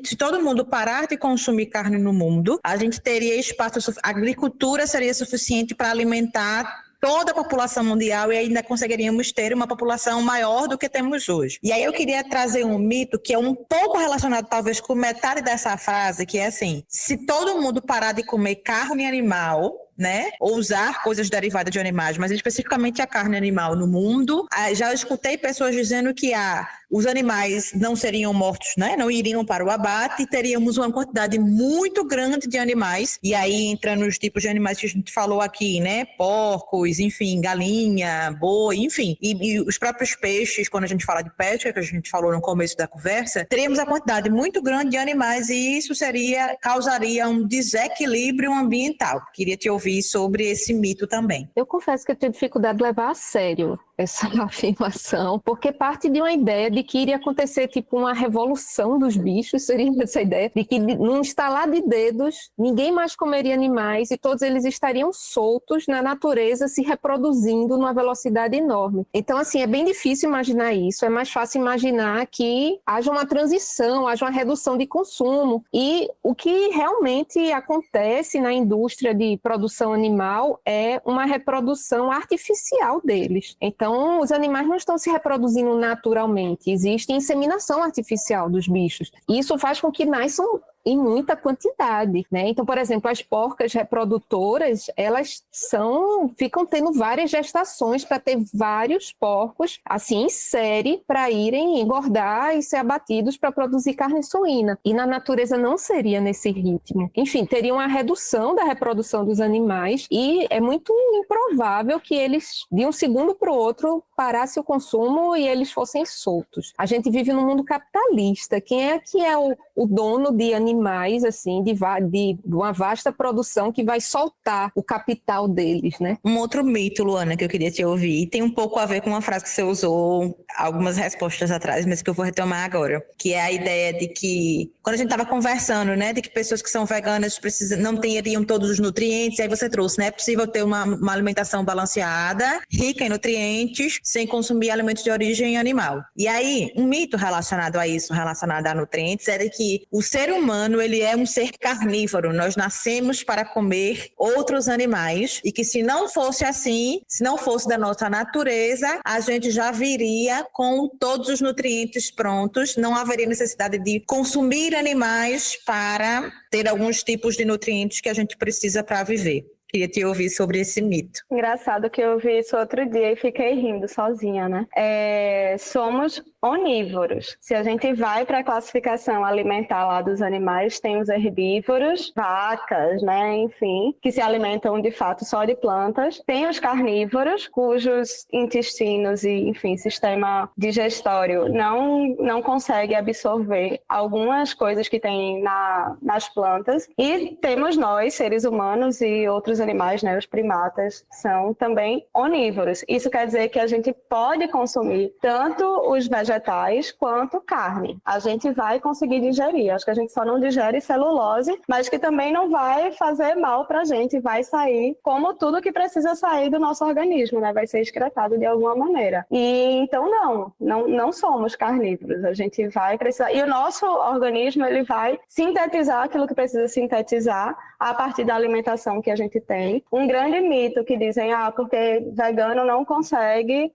se todo mundo parar de consumir carne no mundo, a gente teria espaço, a agricultura seria suficiente para alimentar toda a população mundial e ainda conseguiríamos ter uma população maior do que temos hoje. E aí eu queria trazer um mito que é um pouco relacionado talvez com metade dessa frase, que é assim, se todo mundo parar de comer carne animal, né, ou usar coisas derivadas de animais, mas especificamente a carne animal no mundo. Já escutei pessoas dizendo que os animais não seriam mortos, né, não iriam para o abate, e teríamos uma quantidade muito grande de animais, e aí entrando nos tipos de animais que a gente falou aqui, né, porcos, enfim, galinha, boi, enfim, e os próprios peixes, quando a gente fala de pesca, que a gente falou no começo da conversa, teríamos a quantidade muito grande de animais e isso causaria um desequilíbrio ambiental. Queria te ouvir sobre esse mito também. Eu confesso que eu tenho dificuldade de levar a sério essa afirmação, porque parte de uma ideia de que iria acontecer tipo uma revolução dos bichos, seria essa ideia, de que num estalar de dedos, ninguém mais comeria animais e todos eles estariam soltos na natureza, se reproduzindo numa velocidade enorme. Então, assim, é bem difícil imaginar isso, é mais fácil imaginar que haja uma transição, haja uma redução de consumo, e o que realmente acontece na indústria de produção animal é uma reprodução artificial deles. Então, os animais não estão se reproduzindo naturalmente, existe inseminação artificial dos bichos. E isso faz com que nasçam em muita quantidade, né? Então, por exemplo, as porcas reprodutoras, elas ficam tendo várias gestações para ter vários porcos, assim, em série, para irem engordar e ser abatidos para produzir carne suína. E na natureza não seria nesse ritmo. Enfim, teria uma redução da reprodução dos animais e é muito improvável que eles, de um segundo para o outro, parasse o consumo e eles fossem soltos. A gente vive num mundo capitalista. Quem é que é o dono de animais, assim, de uma vasta produção que vai soltar o capital deles, né? Um outro mito, Luana, que eu queria te ouvir, tem um pouco a ver com uma frase que você usou algumas respostas atrás, mas que eu vou retomar agora, que é a ideia de que, quando a gente estava conversando, né, de que pessoas que são veganas não teriam todos os nutrientes, aí você trouxe, né, é possível ter uma alimentação balanceada, rica em nutrientes, sem consumir alimentos de origem animal. E aí, um mito relacionado a isso, relacionado a nutrientes, é de que o ser humano, ele é um ser carnívoro. Nós nascemos para comer outros animais e que se não fosse assim, se não fosse da nossa natureza, a gente já viria com todos os nutrientes prontos, não haveria necessidade de consumir animais para ter alguns tipos de nutrientes que a gente precisa para viver. Queria te ouvir sobre esse mito. Engraçado que eu vi isso outro dia e fiquei rindo sozinha, né? Somos onívoros. Se a gente vai para a classificação alimentar lá dos animais, tem os herbívoros, vacas, né? Enfim, que se alimentam de fato só de plantas. Tem os carnívoros, cujos intestinos e, enfim, sistema digestório não consegue absorver algumas coisas que tem nas plantas. E temos nós, seres humanos e outros animais, né, os primatas, são também onívoros. Isso quer dizer que a gente pode consumir tanto os vegetais quanto carne. A gente vai conseguir digerir. Acho que a gente só não digere celulose, mas que também não vai fazer mal pra gente, vai sair como tudo que precisa sair do nosso organismo, né? Vai ser excretado de alguma maneira. E então não somos carnívoros. A gente vai precisar... E o nosso organismo, ele vai sintetizar aquilo que precisa sintetizar a partir da alimentação que a gente tem. Um grande mito que dizem, porque vegano não consegue,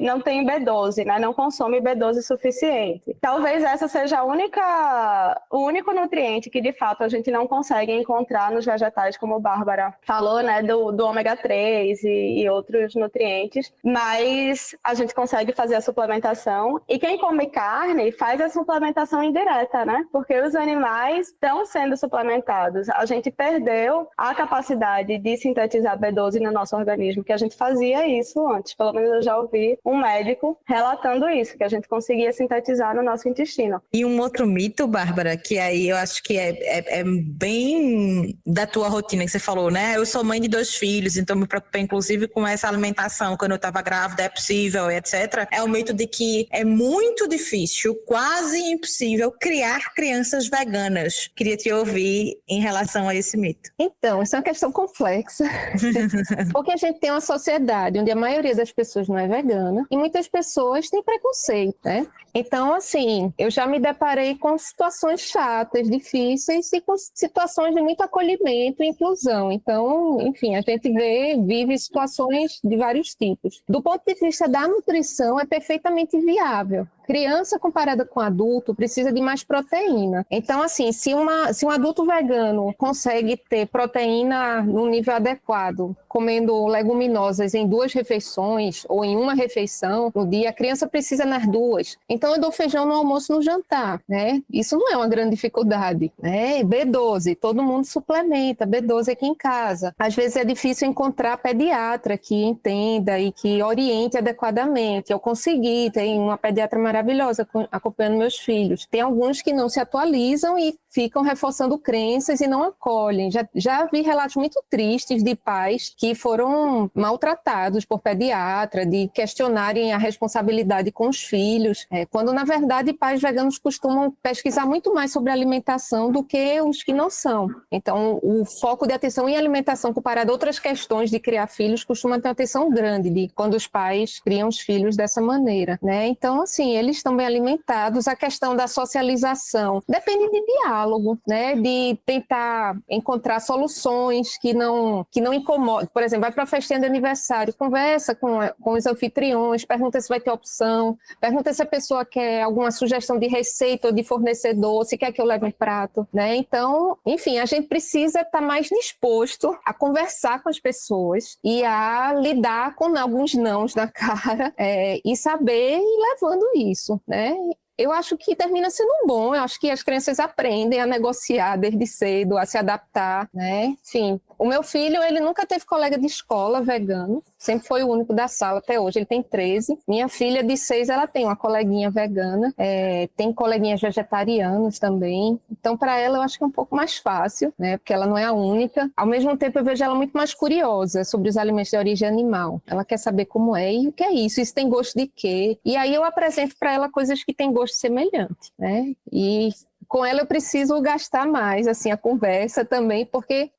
não tem B12, né? Não consome B12 suficiente. Talvez essa seja o único nutriente que, de fato, a gente não consegue encontrar nos vegetais, como a Bárbara falou, né? Do ômega 3 e outros nutrientes. Mas a gente consegue fazer a suplementação. E quem come carne faz a suplementação indireta, né? Porque os animais estão sendo suplementados. A gente perdeu a capacidade de sintetizar B12 no nosso organismo, que a gente fazia isso antes. Pelo menos eu já ouvi um médico relatando isso, que a gente conseguia sintetizar no nosso intestino. E um outro mito, Bárbara, que aí eu acho que é bem da tua rotina que você falou, né? Eu sou mãe de 2 filhos, então me preocupei inclusive com essa alimentação quando eu estava grávida, é possível, etc. É o mito de que é muito difícil, quase impossível, criar crianças veganas. Queria te ouvir em relação a esse mito. Então, isso é uma questão complexa, porque a gente tem uma sociedade onde a maioria das pessoas não é vegana e muitas pessoas têm preconceito, né? Então, assim, eu já me deparei com situações chatas, difíceis e com situações de muito acolhimento e inclusão. Então, enfim, a gente vive situações de vários tipos. Do ponto de vista da nutrição, é perfeitamente viável. criança comparada com adulto precisa de mais proteína. Então, assim, se um adulto vegano consegue ter proteína no nível adequado, comendo leguminosas em 2 refeições ou em uma refeição no dia, a criança precisa nas 2. Então, eu dou feijão no almoço e no jantar, né? Isso não é uma grande dificuldade, né? B12, todo mundo suplementa B12 aqui em casa. Às vezes é difícil encontrar pediatra que entenda e que oriente adequadamente. Eu consegui, tem uma pediatra maravilhosa acompanhando meus filhos. Tem alguns que não se atualizam e ficam reforçando crenças e não acolhem. Já vi relatos muito tristes de pais que foram maltratados por pediatra, de questionarem a responsabilidade com os filhos, quando na verdade pais veganos costumam pesquisar muito mais sobre alimentação do que os que não são. Então, o foco de atenção em alimentação comparado a outras questões de criar filhos costuma ter uma atenção grande de quando os pais criam os filhos dessa maneira, né? Então, assim, eles estão bem alimentados. A questão da socialização depende de diálogo, né? De tentar encontrar soluções que não incomodem. Por exemplo, vai para a festinha de aniversário, conversa com os anfitriões, pergunta se vai ter opção, pergunta se a pessoa quer alguma sugestão de receita ou de fornecedor, se quer que eu leve um prato, né? Então, enfim, a gente precisa estar mais disposto a conversar com as pessoas e a lidar com alguns nãos na cara e saber ir levando isso, né? Eu acho que termina sendo bom, eu acho que as crianças aprendem a negociar desde cedo, a se adaptar, né? Enfim, o meu filho, ele nunca teve colega de escola vegano, sempre foi o único da sala até hoje, ele tem 13. Minha filha de 6, ela tem uma coleguinha vegana, tem coleguinhas vegetarianos também, então para ela eu acho que é um pouco mais fácil, né? Porque ela não é a única. Ao mesmo tempo eu vejo ela muito mais curiosa sobre os alimentos de origem animal, ela quer saber como é e o que é isso tem gosto de quê? E aí eu apresento para ela coisas que têm gosto semelhante, né? E com ela eu preciso gastar mais, assim, a conversa também, porque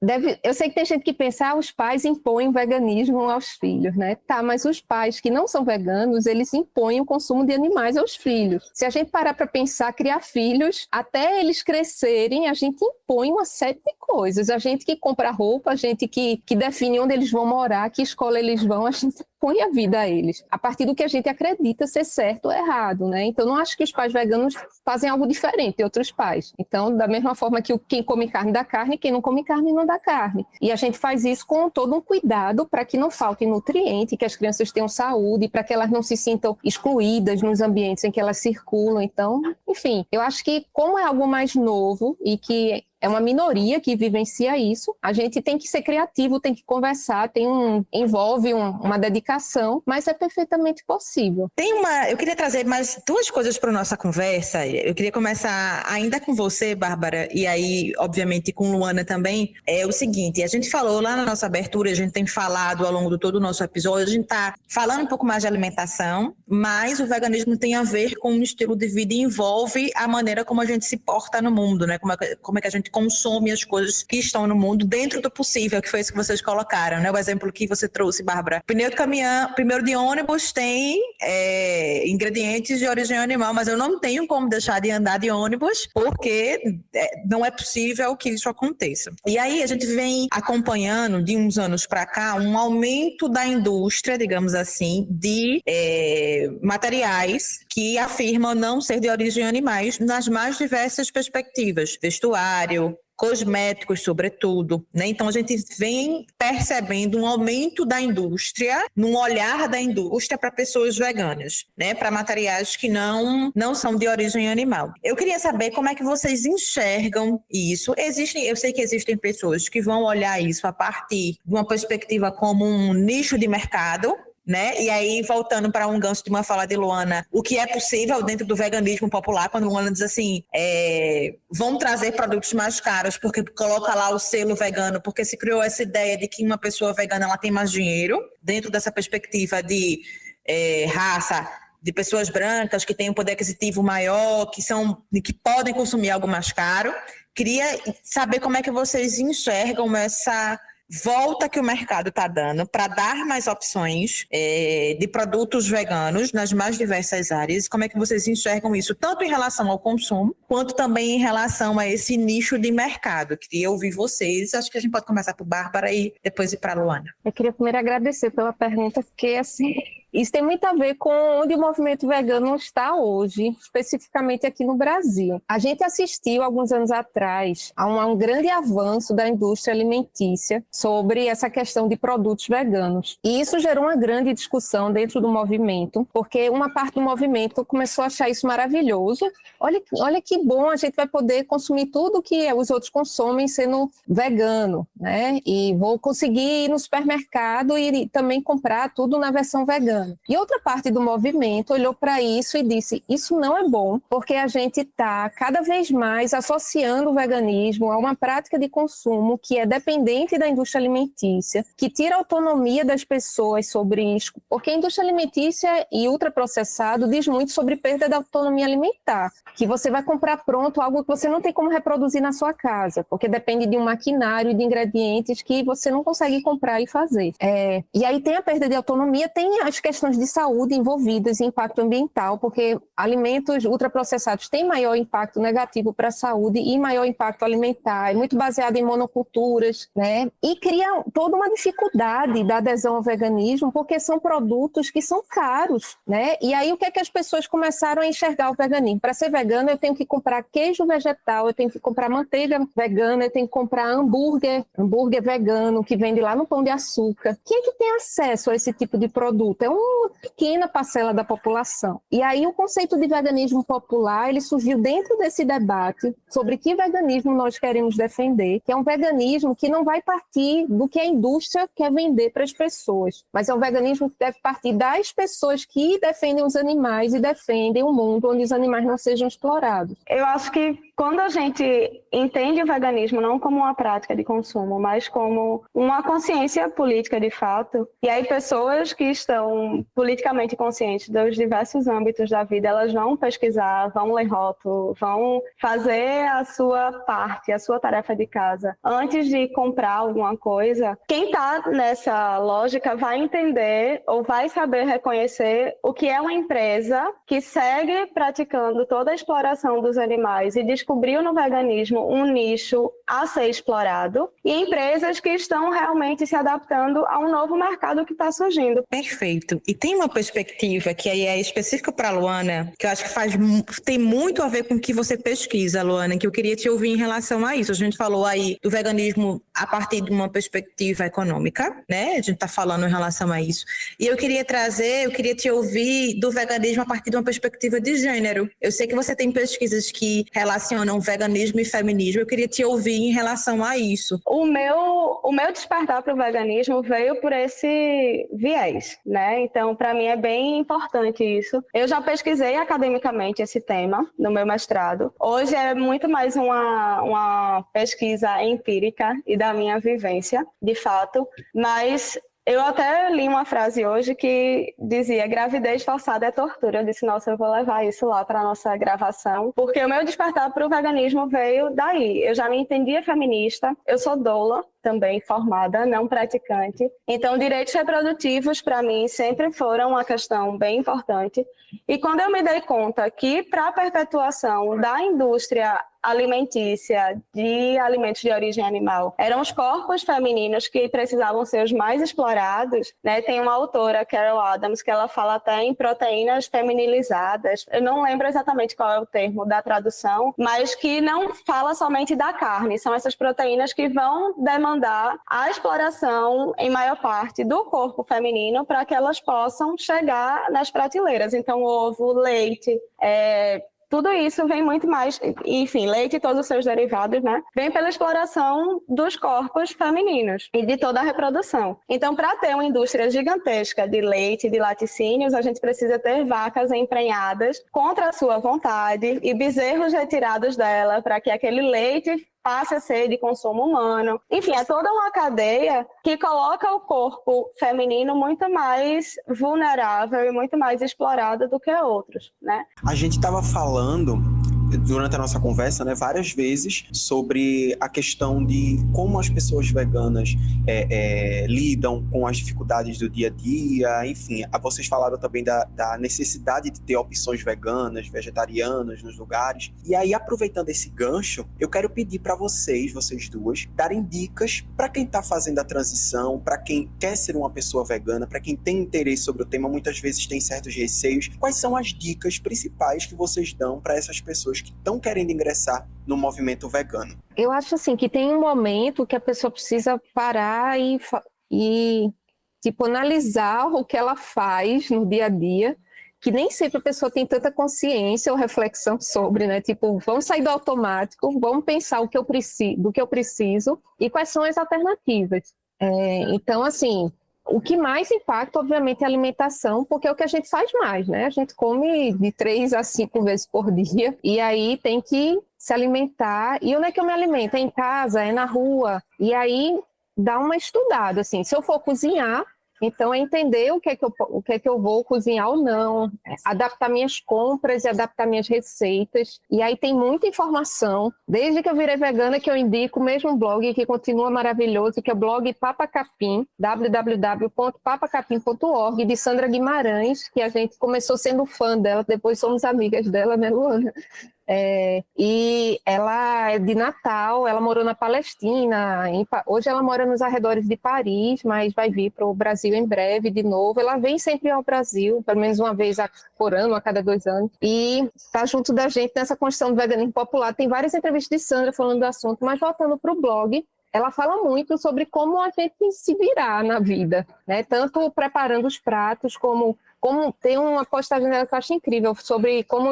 eu sei que tem gente que pensa, os pais impõem o veganismo aos filhos, né? Tá, mas os pais que não são veganos, eles impõem o consumo de animais aos filhos. Se a gente parar para pensar, criar filhos, até eles crescerem, a gente impõe uma série de coisas. A gente que compra roupa, a gente que define onde eles vão morar, que escola eles vão, a gente põe a vida a eles, a partir do que a gente acredita ser certo ou errado, né? Então, não acho que os pais veganos fazem algo diferente de outros pais. Então, da mesma forma que quem come carne dá carne, quem não come carne não dá carne. E a gente faz isso com todo um cuidado para que não falte nutriente, que as crianças tenham saúde, para que elas não se sintam excluídas nos ambientes em que elas circulam. Então, enfim, eu acho que como é algo mais novo e que é uma minoria que vivencia isso, a gente tem que ser criativo, tem que conversar, envolve uma dedicação, mas é perfeitamente possível. Eu queria trazer mais 2 coisas para a nossa conversa. Eu queria começar ainda com você, Bárbara, e aí, obviamente, com Luana também. É o seguinte, a gente falou lá na nossa abertura, a gente tem falado ao longo de todo o nosso episódio, a gente está falando um pouco mais de alimentação, mas o veganismo tem a ver com um estilo de vida e envolve a maneira como a gente se porta no mundo, né? Como é que a gente consome as coisas que estão no mundo dentro do possível, que foi isso que vocês colocaram, né? O exemplo que você trouxe, Bárbara. Pneu de caminhão, pneu de ônibus tem ingredientes de origem animal, mas eu não tenho como deixar de andar de ônibus porque não é possível que isso aconteça. E aí a gente vem acompanhando de uns anos para cá um aumento da indústria, digamos assim, de materiais que afirmam não ser de origem animais nas mais diversas perspectivas, vestuário, cosméticos, sobretudo, né? Então a gente vem percebendo um aumento da indústria, num olhar da indústria para pessoas veganas, né? Para materiais que não são de origem animal. Eu queria saber como é que vocês enxergam isso. Eu sei que existem pessoas que vão olhar isso a partir de uma perspectiva como um nicho de mercado, né? E aí, voltando para um gancho de uma fala de Luana, o que é possível dentro do veganismo popular, quando Luana diz assim, vão trazer produtos mais caros porque coloca lá o selo vegano, porque se criou essa ideia de que uma pessoa vegana ela tem mais dinheiro, dentro dessa perspectiva de raça, de pessoas brancas que têm um poder aquisitivo maior, que podem consumir algo mais caro. Queria saber como é que vocês enxergam essa volta que o mercado está dando para dar mais opções de produtos veganos nas mais diversas áreas. Como é que vocês enxergam isso, tanto em relação ao consumo, quanto também em relação a esse nicho de mercado? Queria ouvir vocês. Acho que a gente pode começar por Bárbara e depois ir para a Luana. Eu queria primeiro agradecer pela pergunta, porque assim, Isso tem muito a ver com onde o movimento vegano está hoje, especificamente aqui no Brasil. A gente assistiu, alguns anos atrás, a um grande avanço da indústria alimentícia sobre essa questão de produtos veganos. E isso gerou uma grande discussão dentro do movimento, porque uma parte do movimento começou a achar isso maravilhoso. Olha que bom, a gente vai poder consumir tudo que os outros consomem sendo vegano, né? E vou conseguir ir no supermercado e também comprar tudo na versão vegana. E outra parte do movimento olhou para isso e disse, isso não é bom, porque a gente está cada vez mais associando o veganismo a uma prática de consumo que é dependente da indústria alimentícia, que tira a autonomia das pessoas sobre isso, porque a indústria alimentícia e ultraprocessado diz muito sobre perda da autonomia alimentar, que você vai comprar pronto algo que você não tem como reproduzir na sua casa, porque depende de um maquinário e de ingredientes que você não consegue comprar e fazer. E aí tem a perda de autonomia, tem as questões de saúde envolvidas e impacto ambiental, porque alimentos ultraprocessados têm maior impacto negativo para a saúde e maior impacto alimentar, é muito baseado em monoculturas, né? E cria toda uma dificuldade da adesão ao veganismo, porque são produtos que são caros, né? E aí o que é que as pessoas começaram a enxergar o veganismo? Para ser vegano eu tenho que comprar queijo vegetal, eu tenho que comprar manteiga vegana, eu tenho que comprar hambúrguer vegano que vende lá no Pão de Açúcar. Quem é que tem acesso a esse tipo de produto? É uma pequena parcela da população. E aí o conceito de veganismo popular, ele surgiu dentro desse debate sobre que veganismo nós queremos defender, que é um veganismo que não vai partir do que a indústria quer vender para as pessoas, mas é um veganismo que deve partir das pessoas que defendem os animais e defendem um mundo onde os animais não sejam explorados. Eu acho que quando a gente entende o veganismo não como uma prática de consumo, mas como uma consciência política de fato, e aí pessoas que estão politicamente conscientes dos diversos âmbitos da vida, elas vão pesquisar, vão ler rótulo, vão fazer a sua parte, a sua tarefa de casa. Antes de comprar alguma coisa, quem está nessa lógica vai entender ou vai saber reconhecer o que é uma empresa que segue praticando toda a exploração dos animais e descobriu no veganismo um nicho a ser explorado, e empresas que estão realmente se adaptando a um novo mercado que está surgindo. Perfeito. E tem uma perspectiva que aí é específica para a Luana, que eu acho que tem muito a ver com o que você pesquisa, Luana, que eu queria te ouvir em relação a isso. A gente falou aí do veganismo a partir de uma perspectiva econômica, né? A gente está falando em relação a isso. E eu queria te ouvir do veganismo a partir de uma perspectiva de gênero. Eu sei que você tem pesquisas que relacionam veganismo e feminismo. Eu queria te ouvir em relação a isso. O meu despertar para o veganismo veio por esse viés, né? Então, para mim é bem importante isso. Eu já pesquisei academicamente esse tema no meu mestrado. Hoje é muito mais uma pesquisa empírica e da minha vivência, de fato, mas eu até li uma frase hoje que dizia: gravidez forçada é tortura. Eu disse, nossa, eu vou levar isso lá para a nossa gravação, porque o meu despertar para o veganismo veio daí. Eu já me entendia feminista, eu sou doula, também formada, não praticante. Então, direitos reprodutivos, para mim, sempre foram uma questão bem importante. E quando eu me dei conta que, para a perpetuação da indústria alimentícia de alimentos de origem animal, eram os corpos femininos que precisavam ser os mais explorados, né? Tem uma autora, Carol Adams, que ela fala até em proteínas feminilizadas. Eu não lembro exatamente qual é o termo da tradução, mas que não fala somente da carne. São essas proteínas que vão demandar a exploração, em maior parte, do corpo feminino para que elas possam chegar nas prateleiras. Então, ovo, leite, tudo isso vem muito mais, enfim, leite e todos os seus derivados, né? Vem pela exploração dos corpos femininos e de toda a reprodução. Então, para ter uma indústria gigantesca de leite e de laticínios, a gente precisa ter vacas emprenhadas contra a sua vontade e bezerros retirados dela para que aquele leite passe a ser de consumo humano. Enfim, é toda uma cadeia que coloca o corpo feminino muito mais vulnerável e muito mais explorado do que outros, né? A gente estava falando durante a nossa conversa, né, várias vezes sobre a questão de como as pessoas veganas lidam com as dificuldades do dia a dia, enfim. Vocês falaram também da necessidade de ter opções veganas, vegetarianas nos lugares. E aí, aproveitando esse gancho, eu quero pedir para vocês duas, darem dicas para quem está fazendo a transição, para quem quer ser uma pessoa vegana, para quem tem interesse sobre o tema, muitas vezes tem certos receios. Quais são as dicas principais que vocês dão para essas pessoas que estão querendo ingressar no movimento vegano? Eu acho assim que tem um momento que a pessoa precisa parar e tipo, analisar o que ela faz no dia a dia, que nem sempre a pessoa tem tanta consciência ou reflexão sobre, né? Tipo, vamos sair do automático, vamos pensar do que eu preciso e quais são as alternativas. Então, assim, o que mais impacta, obviamente, é a alimentação, porque é o que a gente faz mais, né? A gente come de 3 a 5 vezes por dia e aí tem que se alimentar. E onde é que eu me alimento? É em casa, é na rua. E aí dá uma estudada, assim, se eu for cozinhar, então é entender o que é que eu vou cozinhar ou não, adaptar minhas compras e adaptar minhas receitas. E aí tem muita informação. Desde que eu virei vegana, que eu indico o mesmo blog que continua maravilhoso, que é o blog Papa Capim, www.papacapim.org, de Sandra Guimarães, que a gente começou sendo fã dela, depois somos amigas dela, né, Luana? E ela é de Natal, ela morou na Palestina, hoje ela mora nos arredores de Paris, mas vai vir para o Brasil em breve de novo. Ela vem sempre ao Brasil, pelo menos uma vez por ano, a cada 2 anos, e está junto da gente nessa construção do veganismo popular. Tem várias entrevistas de Sandra falando do assunto, mas voltando para o blog, ela fala muito sobre como a gente se virar na vida, né? Tanto preparando os pratos, como tem uma postagem dela que eu acho incrível, sobre como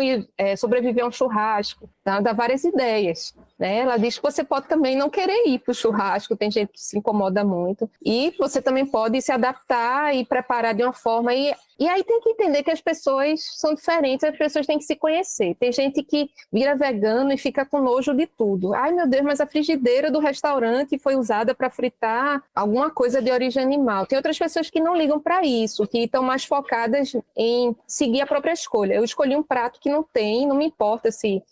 sobreviver a um churrasco, tá? Dá várias ideias, né? Ela diz que você pode também não querer ir para o churrasco, tem gente que se incomoda muito, e você também pode se adaptar e preparar de uma forma, e aí tem que entender que as pessoas são diferentes, as pessoas têm que se conhecer. Tem gente que vira vegano e fica com nojo de tudo. Ai, meu Deus, mas a frigideira do restaurante foi usada para fritar alguma coisa de origem animal. Tem outras pessoas que não ligam para isso, que estão mais focadas em seguir a própria escolha. Eu escolhi um prato que não me importa se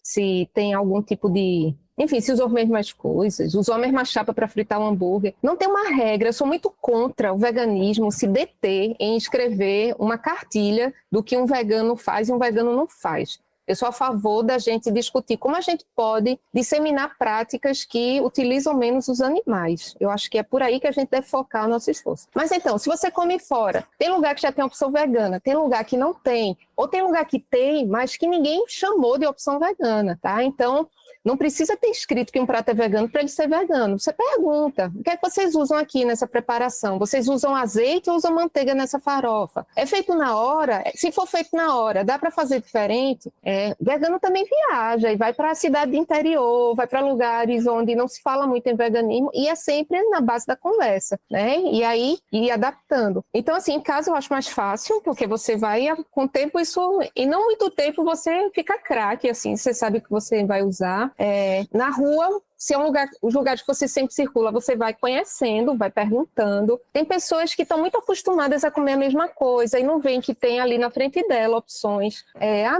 tem algum tipo de... Enfim, se usou as mesmas coisas, usou a mesma chapa para fritar um hambúrguer. Não tem uma regra, eu sou muito contra o veganismo se deter em escrever uma cartilha do que um vegano faz e um vegano não faz. Eu sou a favor da gente discutir como a gente pode disseminar práticas que utilizam menos os animais. Eu acho que é por aí que a gente deve focar o nosso esforço. Mas então, se você come fora, tem lugar que já tem opção vegana, tem lugar que não tem, ou tem lugar que tem, mas que ninguém chamou de opção vegana, tá? Então, não precisa ter escrito que um prato é vegano para ele ser vegano. Você pergunta, o que é que vocês usam aqui nessa preparação? Vocês usam azeite ou usam manteiga nessa farofa? É feito na hora? Se for feito na hora, dá para fazer diferente? Vegano também viaja e vai para a cidade interior, vai para lugares onde não se fala muito em veganismo, e é sempre na base da conversa, né? E aí, ir adaptando. Então, assim, em casa eu acho mais fácil, porque você vai, com o tempo, e não muito tempo, você fica craque, assim, você sabe o que você vai usar. Na rua, se é os lugares que você sempre circula, você vai conhecendo, vai perguntando. Tem pessoas que estão muito acostumadas a comer a mesma coisa e não veem que tem ali na frente dela opções.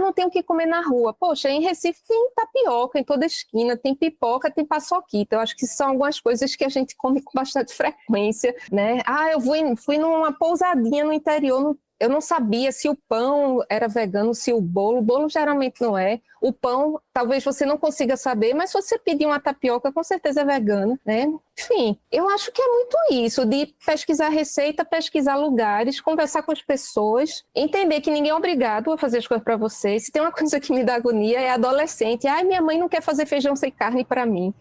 Não tem o que comer na rua. Poxa, em Recife tem tapioca em toda esquina, tem pipoca, tem paçoquita. Eu acho que são algumas coisas que a gente come com bastante frequência, né? Eu fui numa pousadinha no interior, eu não sabia se o pão era vegano, se o bolo geralmente não é. O pão, talvez você não consiga saber, mas se você pedir uma tapioca, com certeza é vegano, né? Enfim, eu acho que é muito isso, de pesquisar receita, pesquisar lugares, conversar com as pessoas, entender que ninguém é obrigado a fazer as coisas para você. Se tem uma coisa que me dá agonia, é adolescente. Minha mãe não quer fazer feijão sem carne para mim.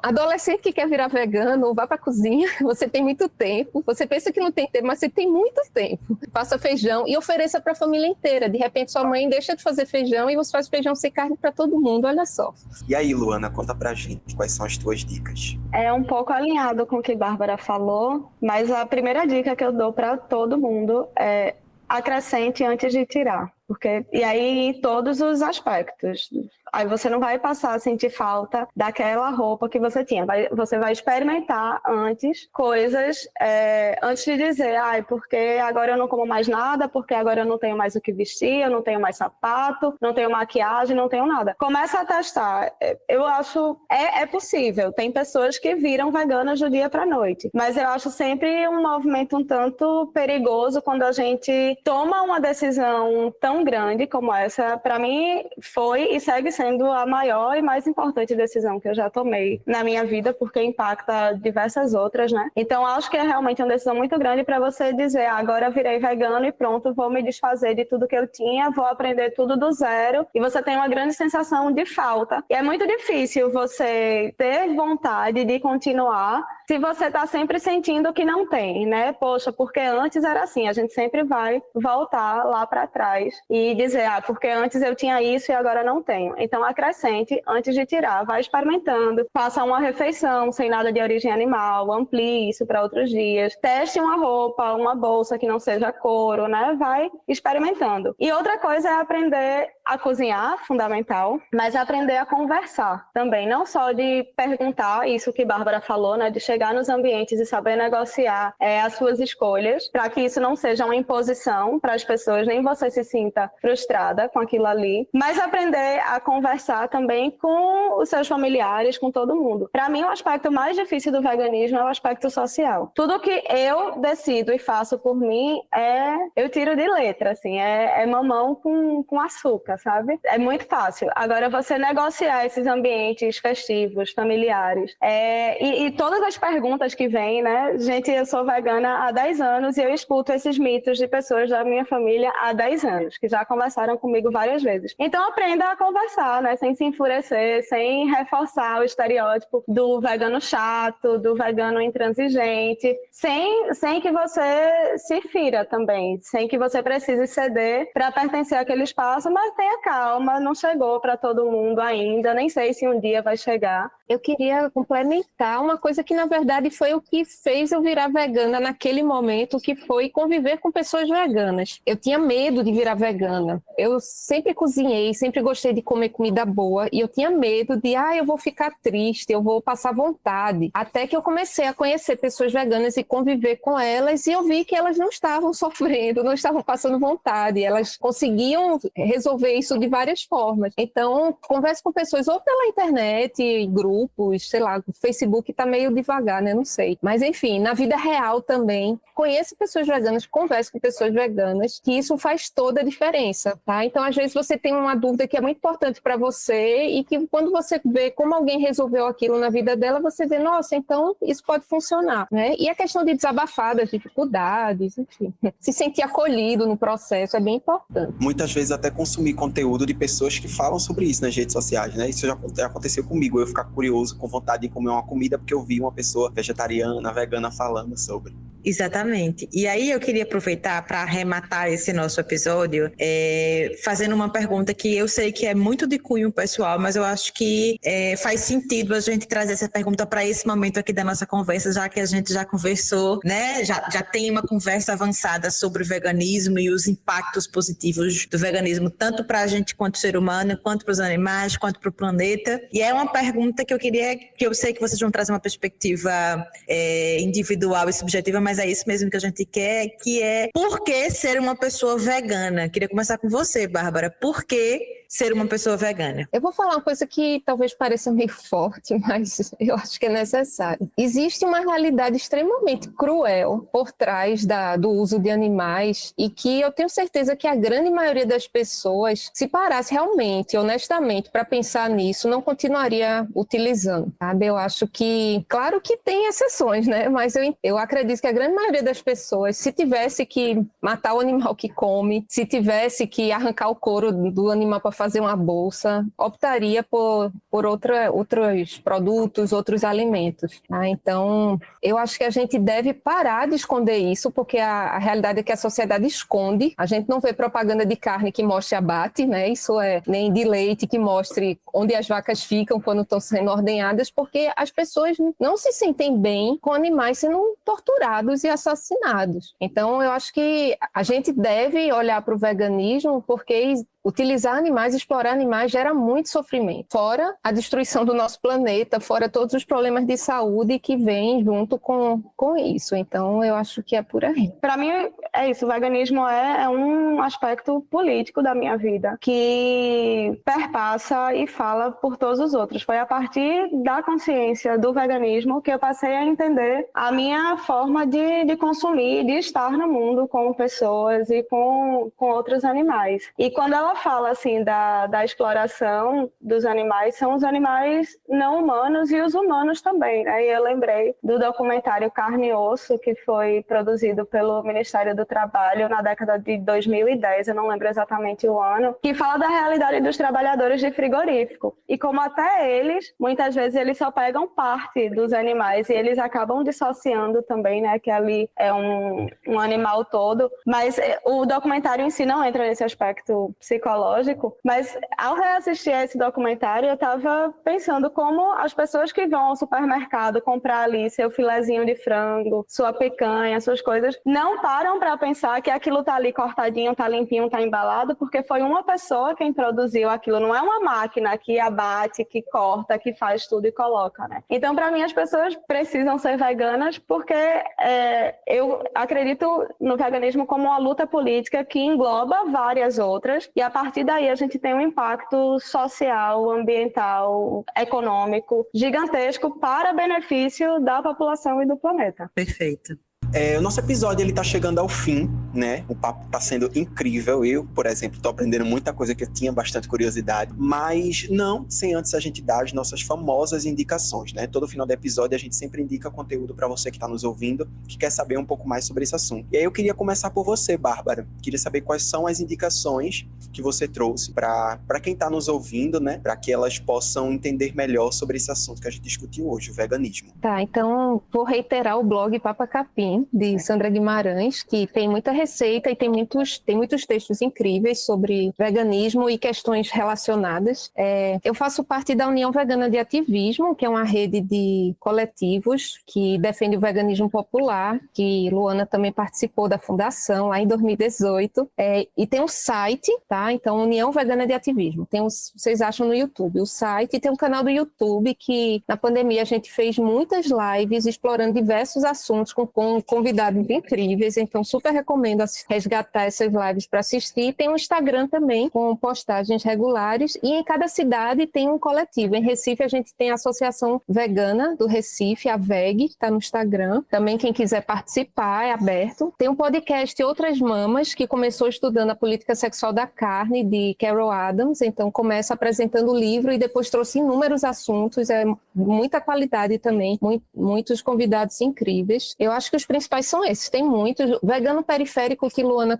Adolescente que quer virar vegano, vá para a cozinha, você tem muito tempo, você pensa que não tem tempo, mas você tem muito tempo. Faça feijão e ofereça para a família inteira. De repente sua mãe deixa de fazer feijão e você faz feijão sem carne para todo mundo, olha só. E aí, Luana, conta pra gente quais são as tuas dicas. É um pouco alinhado com o que a Bárbara falou, mas a primeira dica que eu dou para todo mundo é acrescente antes de tirar. E aí, em todos os aspectos. Aí você não vai passar a sentir falta daquela roupa que você tinha. Você vai experimentar antes coisas, antes de dizer, porque agora eu não como mais nada, porque agora eu não tenho mais o que vestir, eu não tenho mais sapato, não tenho maquiagem, não tenho nada. Começa a testar. Eu acho, é possível. Tem pessoas que viram veganas do dia para noite. Mas eu acho sempre um movimento um tanto perigoso quando a gente toma uma decisão tão grande como essa. Para mim, foi e segue sendo a maior e mais importante decisão que eu já tomei na minha vida, porque impacta diversas outras, né? Então, acho que é realmente uma decisão muito grande para você dizer, agora virei vegano e pronto, vou me desfazer de tudo que eu tinha, vou aprender tudo do zero, e você tem uma grande sensação de falta. E é muito difícil você ter vontade de continuar se você está sempre sentindo que não tem, né? Poxa, porque antes era assim, a gente sempre vai voltar lá para trás e dizer, porque antes eu tinha isso e agora não tenho. Então, acrescente antes de tirar, vai experimentando, faça uma refeição sem nada de origem animal, amplie isso para outros dias, teste uma roupa, uma bolsa que não seja couro, né? Vai experimentando. E outra coisa é aprender a cozinhar, fundamental, mas aprender a conversar também, não só de perguntar, isso que Bárbara falou, né? De chegar nos ambientes e saber negociar as suas escolhas, para que isso não seja uma imposição para as pessoas, nem você se sinta frustrada com aquilo ali, mas aprender a conversar também com os seus familiares, com todo mundo. Para mim, o aspecto mais difícil do veganismo é o aspecto social. Tudo que eu decido e faço por mim eu tiro de letra, assim, é mamão com açúcar, sabe? É muito fácil. Agora, você negociar esses ambientes festivos, familiares, e todas as perguntas que vêm, né? Gente, eu sou vegana há 10 anos e eu escuto esses mitos de pessoas da minha família há 10 anos, que já conversaram comigo várias vezes. Então, aprenda a conversar, né? Sem se enfurecer, sem reforçar o estereótipo do vegano chato, do vegano intransigente, sem que você se fira também, sem que você precise ceder para pertencer àquele espaço, mas tenha calma, não chegou para todo mundo ainda, nem sei se um dia vai chegar. Eu queria complementar uma coisa que, na verdade, foi o que fez eu virar vegana naquele momento, que foi conviver com pessoas veganas. Eu tinha medo de virar vegana. Eu sempre cozinhei, sempre gostei de comer comida boa, e eu tinha medo de, eu vou ficar triste, eu vou passar vontade. Até que eu comecei a conhecer pessoas veganas e conviver com elas, e eu vi que elas não estavam sofrendo, não estavam passando vontade, elas conseguiam resolver isso de várias formas. Então, converse com pessoas ou pela internet, grupos, sei lá, o Facebook está meio devagar, né? Não sei. Mas, enfim, na vida real também, conheça pessoas veganas, converse com pessoas veganas, que isso faz toda a diferença, tá? Então, às vezes, você tem uma dúvida que é muito importante para você e que quando você vê como alguém resolveu aquilo na vida dela, você vê, nossa, então isso pode funcionar, né? E a questão de desabafar das dificuldades, enfim, se sentir acolhido no processo é bem importante. Muitas vezes até consumir conteúdo de pessoas que falam sobre isso nas redes sociais, né? Isso já aconteceu comigo, eu ficar curioso, com vontade de comer uma comida porque eu vi uma pessoa vegetariana, vegana falando sobre. Exatamente. E aí eu queria aproveitar para arrematar esse nosso episódio fazendo uma pergunta que eu sei que é muito de cunho pessoal, mas eu acho que faz sentido a gente trazer essa pergunta para esse momento aqui da nossa conversa, já que a gente já conversou, né? Já tem uma conversa avançada sobre o veganismo e os impactos positivos do veganismo, tanto para a gente quanto ser humano, quanto para os animais, quanto para o planeta. E é uma pergunta que eu sei que vocês vão trazer uma perspectiva individual e subjetiva, mas é isso mesmo que a gente quer, que é por que ser uma pessoa vegana? Queria começar com você, Bárbara. Por que ser uma pessoa vegana? Eu vou falar uma coisa que talvez pareça meio forte, mas eu acho que é necessário. Existe uma realidade extremamente cruel por trás do uso de animais e que eu tenho certeza que a grande maioria das pessoas, se parasse realmente, honestamente, para pensar nisso, não continuaria utilizando, sabe? Eu acho que, claro que tem exceções, né? Mas eu acredito que a grande maioria das pessoas, se tivesse que matar o animal que come, se tivesse que arrancar o couro do animal para fazer uma bolsa, optaria por outros produtos, outros alimentos. Tá? Então, eu acho que a gente deve parar de esconder isso, porque a realidade é que a sociedade esconde. A gente não vê propaganda de carne que mostre abate, né? Isso nem de leite que mostre onde as vacas ficam quando estão sendo ordenhadas, porque as pessoas não se sentem bem com animais sendo torturados e assassinados. Então, eu acho que a gente deve olhar para o veganismo, porque utilizar animais, explorar animais gera muito sofrimento. Fora a destruição do nosso planeta, fora todos os problemas de saúde que vêm junto com isso. Então, eu acho que é por aí. Para mim, é isso. O veganismo é um aspecto político da minha vida, que perpassa e fala por todos os outros. Foi a partir da consciência do veganismo que eu passei a entender a minha forma de consumir, de estar no mundo com pessoas e com outros animais. E quando ela fala assim da exploração dos animais, são os animais não humanos e os humanos também, né? E eu lembrei do documentário Carne e Osso, que foi produzido pelo Ministério do Trabalho na década de 2010, eu não lembro exatamente o ano, que fala da realidade dos trabalhadores de frigorífico. E como até eles, muitas vezes eles só pegam parte dos animais e eles acabam dissociando também, né? Que ali é um animal todo. Mas o documentário em si não entra nesse aspecto psicológico, mas ao reassistir a esse documentário eu estava pensando como as pessoas que vão ao supermercado comprar ali seu filezinho de frango, sua picanha, suas coisas, não param para pensar que aquilo tá ali cortadinho, tá limpinho, tá embalado, porque foi uma pessoa quem produziu aquilo, não é uma máquina que abate, que corta, que faz tudo e coloca, né? Então, para mim, as pessoas precisam ser veganas porque eu acredito no veganismo como uma luta política que engloba várias outras, e a partir daí a gente tem um impacto social, ambiental, econômico gigantesco para benefício da população e do planeta. Perfeito. O nosso episódio ele tá chegando ao fim, né? O papo tá sendo incrível. Eu, por exemplo, tô aprendendo muita coisa que eu tinha bastante curiosidade, mas não sem antes a gente dar as nossas famosas indicações, né? Todo final do episódio a gente sempre indica conteúdo para você que tá nos ouvindo, que quer saber um pouco mais sobre esse assunto. E aí eu queria começar por você, Bárbara. Queria saber quais são as indicações que você trouxe para quem tá nos ouvindo, né? Para que elas possam entender melhor sobre esse assunto que a gente discutiu hoje, o veganismo. Tá, então vou reiterar o blog Papa Capim, de Sandra Guimarães, que tem muita receita e tem muitos textos incríveis sobre veganismo e questões relacionadas. Eu faço parte da União Vegana de Ativismo, que é uma rede de coletivos que defende o veganismo popular, que Luana também participou da fundação lá em 2018. E tem um site, tá? Então, União Vegana de Ativismo. Vocês acham no YouTube o site, e tem um canal do YouTube que, na pandemia, a gente fez muitas lives explorando diversos assuntos com convidados incríveis, então super recomendo resgatar essas lives para assistir. Tem um Instagram também com postagens regulares, e em cada cidade tem um coletivo. Em Recife a gente tem a Associação Vegana do Recife, a VEG, está no Instagram. Também quem quiser participar é aberto. Tem um podcast Outras Mamas, que começou estudando a política sexual da carne, de Carol Adams, então começa apresentando o livro e depois trouxe inúmeros assuntos, muita qualidade também, muitos convidados incríveis. Eu acho que os principais são esses, tem muitos. Vegano Periférico, que Luana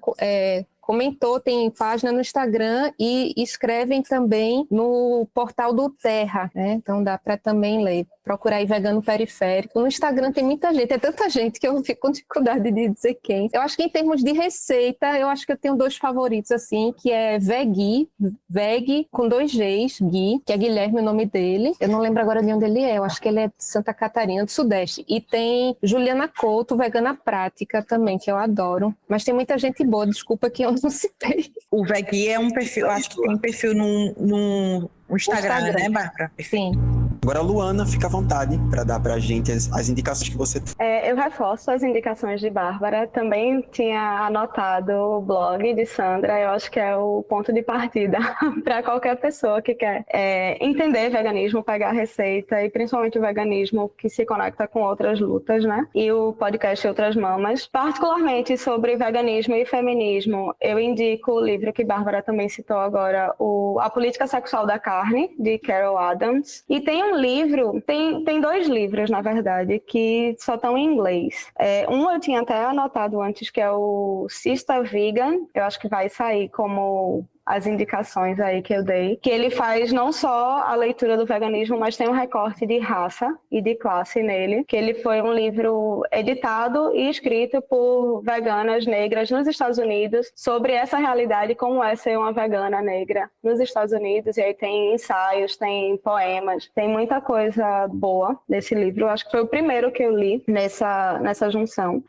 comentou, tem página no Instagram e escrevem também no portal do Terra, né? Então dá para também ler. Procurar aí Vegano Periférico. No Instagram tem muita gente, é tanta gente que eu fico com dificuldade de dizer quem. Eu acho que em termos de receita, eu acho que eu tenho 2 favoritos, assim, que é Veg com 2 Gs, Gui, que é Guilherme o nome dele. Eu não lembro agora de onde ele é, eu acho que ele é de Santa Catarina do Sudeste. E tem Juliana Couto, Vegana Prática também, que eu adoro. Mas tem muita gente boa, desculpa que eu não citei. O Vegui é um perfil, acho que tem um perfil no Instagram, né, Bárbara? Sim. Agora, Luana, fica à vontade para dar para a gente as indicações que você tem. Eu reforço as indicações de Bárbara. Também tinha anotado o blog de Sandra. Eu acho que é o ponto de partida para qualquer pessoa que quer entender veganismo, pegar a receita, e principalmente o veganismo que se conecta com outras lutas, né? E o podcast Outras Mamas. Particularmente sobre veganismo e feminismo, eu indico o livro que Bárbara também citou agora, A Política Sexual da Carne, de Carol Adams. E tem um livro, tem 2 livros, na verdade, que só estão em inglês. Um eu tinha até anotado antes, que é o Sister Vegan. Eu acho que vai sair como as indicações aí que eu dei, que ele faz não só a leitura do veganismo, mas tem um recorte de raça e de classe nele, que ele foi um livro editado e escrito por veganas negras nos Estados Unidos sobre essa realidade, como é ser uma vegana negra nos Estados Unidos, e aí tem ensaios, tem poemas, tem muita coisa boa nesse livro. Eu acho que foi o primeiro que eu li nessa junção.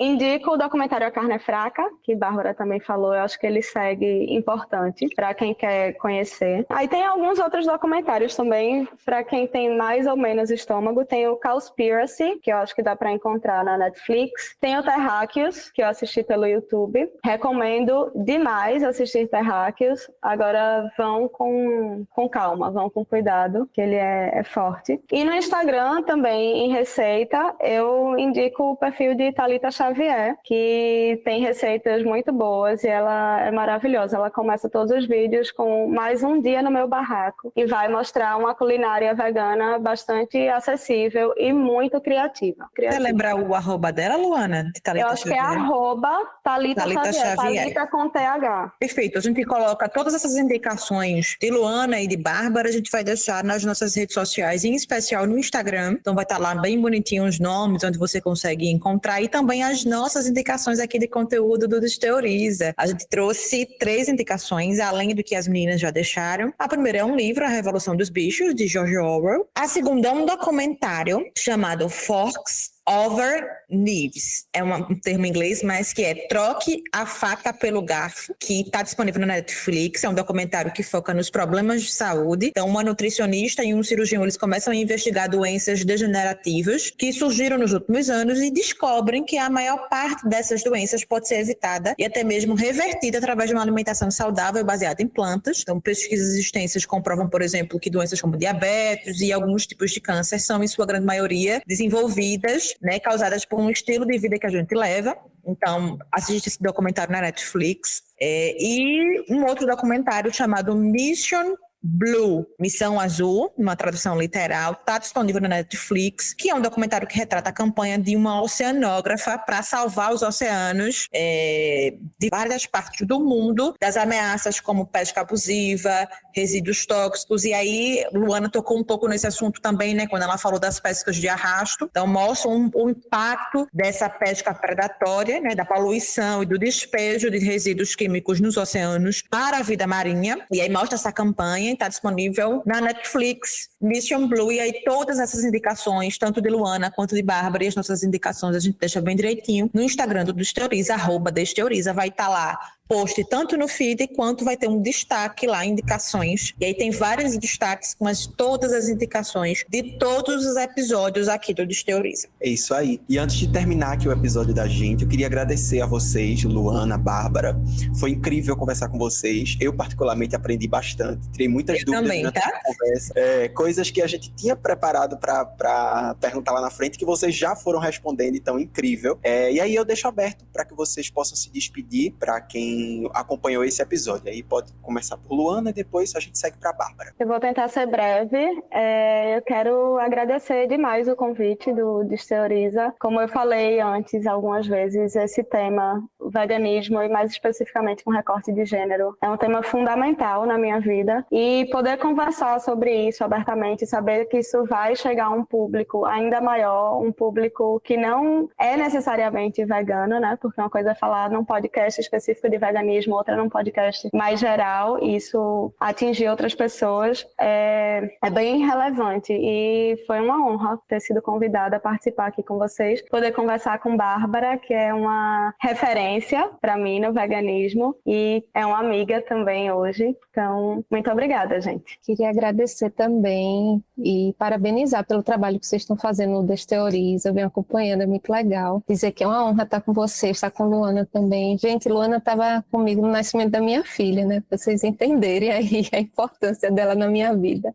Indico o documentário A Carne é Fraca, que Bárbara também falou, eu acho que ele segue importante para quem quer conhecer. Aí tem alguns outros documentários também, para quem tem mais ou menos estômago. Tem o Cowspiracy, que eu acho que dá para encontrar na Netflix. Tem o Terráqueos, que eu assisti pelo YouTube. Recomendo demais assistir Terráqueos. Agora vão com calma, vão com cuidado, que ele é forte. E no Instagram também, em receita, eu indico o perfil de Thalita Xavier, que tem receitas muito boas e ela é maravilhosa. Ela começa todos os vídeos com mais um dia no meu barraco e vai mostrar uma culinária vegana bastante acessível e muito criativa. Quer lembrar o arroba dela, Luana? De Thalita Eu acho Xavier? Que é arroba Thalita Xavier. Thalita com TH. Perfeito. A gente coloca todas essas indicações de Luana e de Bárbara, a gente vai deixar nas nossas redes sociais, em especial no Instagram. Então vai estar lá bem bonitinho os nomes, onde você consegue encontrar, e também as nossas indicações aqui de conteúdo do Desteoriza. A gente trouxe 3 indicações, além do que as meninas já deixaram. A primeira é um livro, A Revolução dos Bichos, de George Orwell. A segunda é um documentário chamado Forks Over Knives. É um termo em inglês, mas que é Troque a Faca pelo Garfo, que está disponível na Netflix. É um documentário que foca nos problemas de saúde. Então, uma nutricionista e um cirurgião, eles começam a investigar doenças degenerativas que surgiram nos últimos anos e descobrem que a maior parte dessas doenças pode ser evitada e até mesmo revertida através de uma alimentação saudável baseada em plantas. Então, pesquisas existentes comprovam, por exemplo, que doenças como diabetes e alguns tipos de câncer são, em sua grande maioria, desenvolvidas, causadas por um estilo de vida que a gente leva. Então, assiste esse documentário na Netflix. E um outro documentário chamado Mission Blue, Missão Azul, uma tradução literal, está disponível na Netflix, que é um documentário que retrata a campanha de uma oceanógrafa para salvar os oceanos de várias partes do mundo das ameaças como pesca abusiva, resíduos tóxicos. E aí Luana tocou um pouco nesse assunto também, quando ela falou das pescas de arrasto. Então mostra o impacto dessa pesca predatória, da poluição e do despejo de resíduos químicos nos oceanos para a vida marinha. E aí mostra essa campanha. Está disponível na Netflix, Mission Blue, e aí todas essas indicações, tanto de Luana quanto de Bárbara, e as nossas indicações a gente deixa bem direitinho no Instagram do Desteoriza, @Desteoriza, vai estar lá post tanto no feed quanto vai ter um destaque lá, indicações. E aí tem vários destaques com todas as indicações de todos os episódios aqui do Desteoriza. É isso aí. E antes de terminar aqui o episódio da gente, eu queria agradecer a vocês, Luana, Bárbara. Foi incrível conversar com vocês. Eu particularmente aprendi bastante. Tirei muitas dúvidas também, durante a conversa. Coisas que a gente tinha preparado para perguntar lá na frente, que vocês já foram respondendo, então incrível. E aí eu deixo aberto para que vocês possam se despedir, para quem acompanhou esse episódio. Aí pode começar por Luana e depois a gente segue para Bárbara. Eu vou tentar ser breve. Eu quero agradecer demais o convite do Desteoriza. Como eu falei antes algumas vezes, esse tema, o veganismo, e mais especificamente com recorte de gênero, é um tema fundamental na minha vida. E poder conversar sobre isso abertamente, saber que isso vai chegar a um público ainda maior, um público que não é necessariamente vegano, porque uma coisa é falar num podcast específico de veganismo, outra num podcast mais geral, e isso atingir outras pessoas é bem relevante. E foi uma honra ter sido convidada a participar aqui com vocês, poder conversar com Bárbara, que é uma referência para mim no veganismo e é uma amiga também hoje. Então, muito obrigada, gente. Queria agradecer também e parabenizar pelo trabalho que vocês estão fazendo no Desteoriza. Eu venho acompanhando, é muito legal. Dizer que é uma honra estar com vocês, estar com Luana também. Gente, Luana estava comigo no nascimento da minha filha, para vocês entenderem aí a importância dela na minha vida.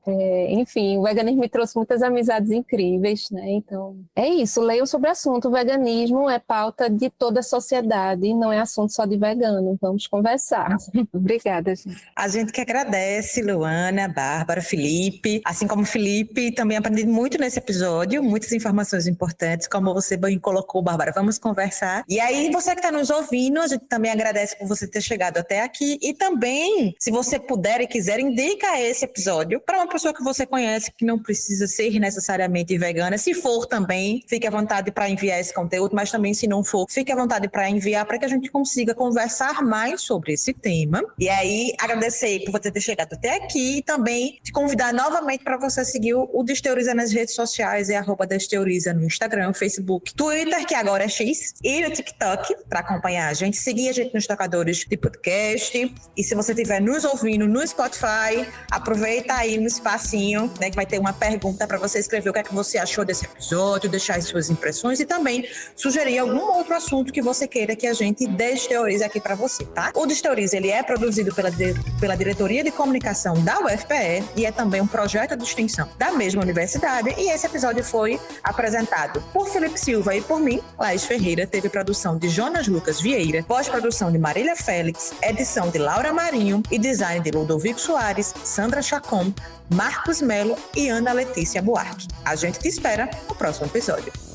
Enfim, o veganismo me trouxe muitas amizades incríveis, Então, é isso. Leiam sobre o assunto. O veganismo é pauta de toda a sociedade, não é assunto só de vegano. Vamos conversar. Obrigada, gente. A gente que agradece, Luana, Bárbara, Felipe. Assim como Felipe, também aprendi muito nesse episódio, muitas informações importantes, como você bem colocou, Bárbara. Vamos conversar. E aí, você que está nos ouvindo, a gente também agradece por você ter chegado até aqui. E também, se você puder e quiser, indica esse episódio para uma pessoa que você conhece, que não precisa ser necessariamente vegana. Se for também, fique à vontade para enviar esse conteúdo, mas também, se não for, fique à vontade para enviar, para que a gente consiga conversar mais sobre esse tema. E aí, agradecer por você ter chegado até aqui e também te convidar novamente para você seguir o Desteoriza nas redes sociais, @Desteoriza no Instagram, Facebook, Twitter, que agora é X, e no TikTok, para acompanhar a gente, seguir a gente nos tocadores de podcast. E se você estiver nos ouvindo no Spotify, aproveita aí no espacinho, né, que vai ter uma pergunta para você escrever o que é que você achou desse episódio, deixar as suas impressões e também sugerir algum outro assunto que você queira que a gente desteorize aqui para você, tá? O Desteoriza, ele é produzido pela Diretoria de Comunicação da UFPE e é também um projeto de extensão da mesma universidade. E esse episódio foi apresentado por Felipe Silva e por mim, Laís Ferreira. Teve produção de Jonas Lucas Vieira, pós-produção de Marília Félix, edição de Laura Marinho e design de Ludovico Soares, Sandra Chacon, Marcos Melo e Ana Letícia Buarque. A gente te espera no próximo episódio.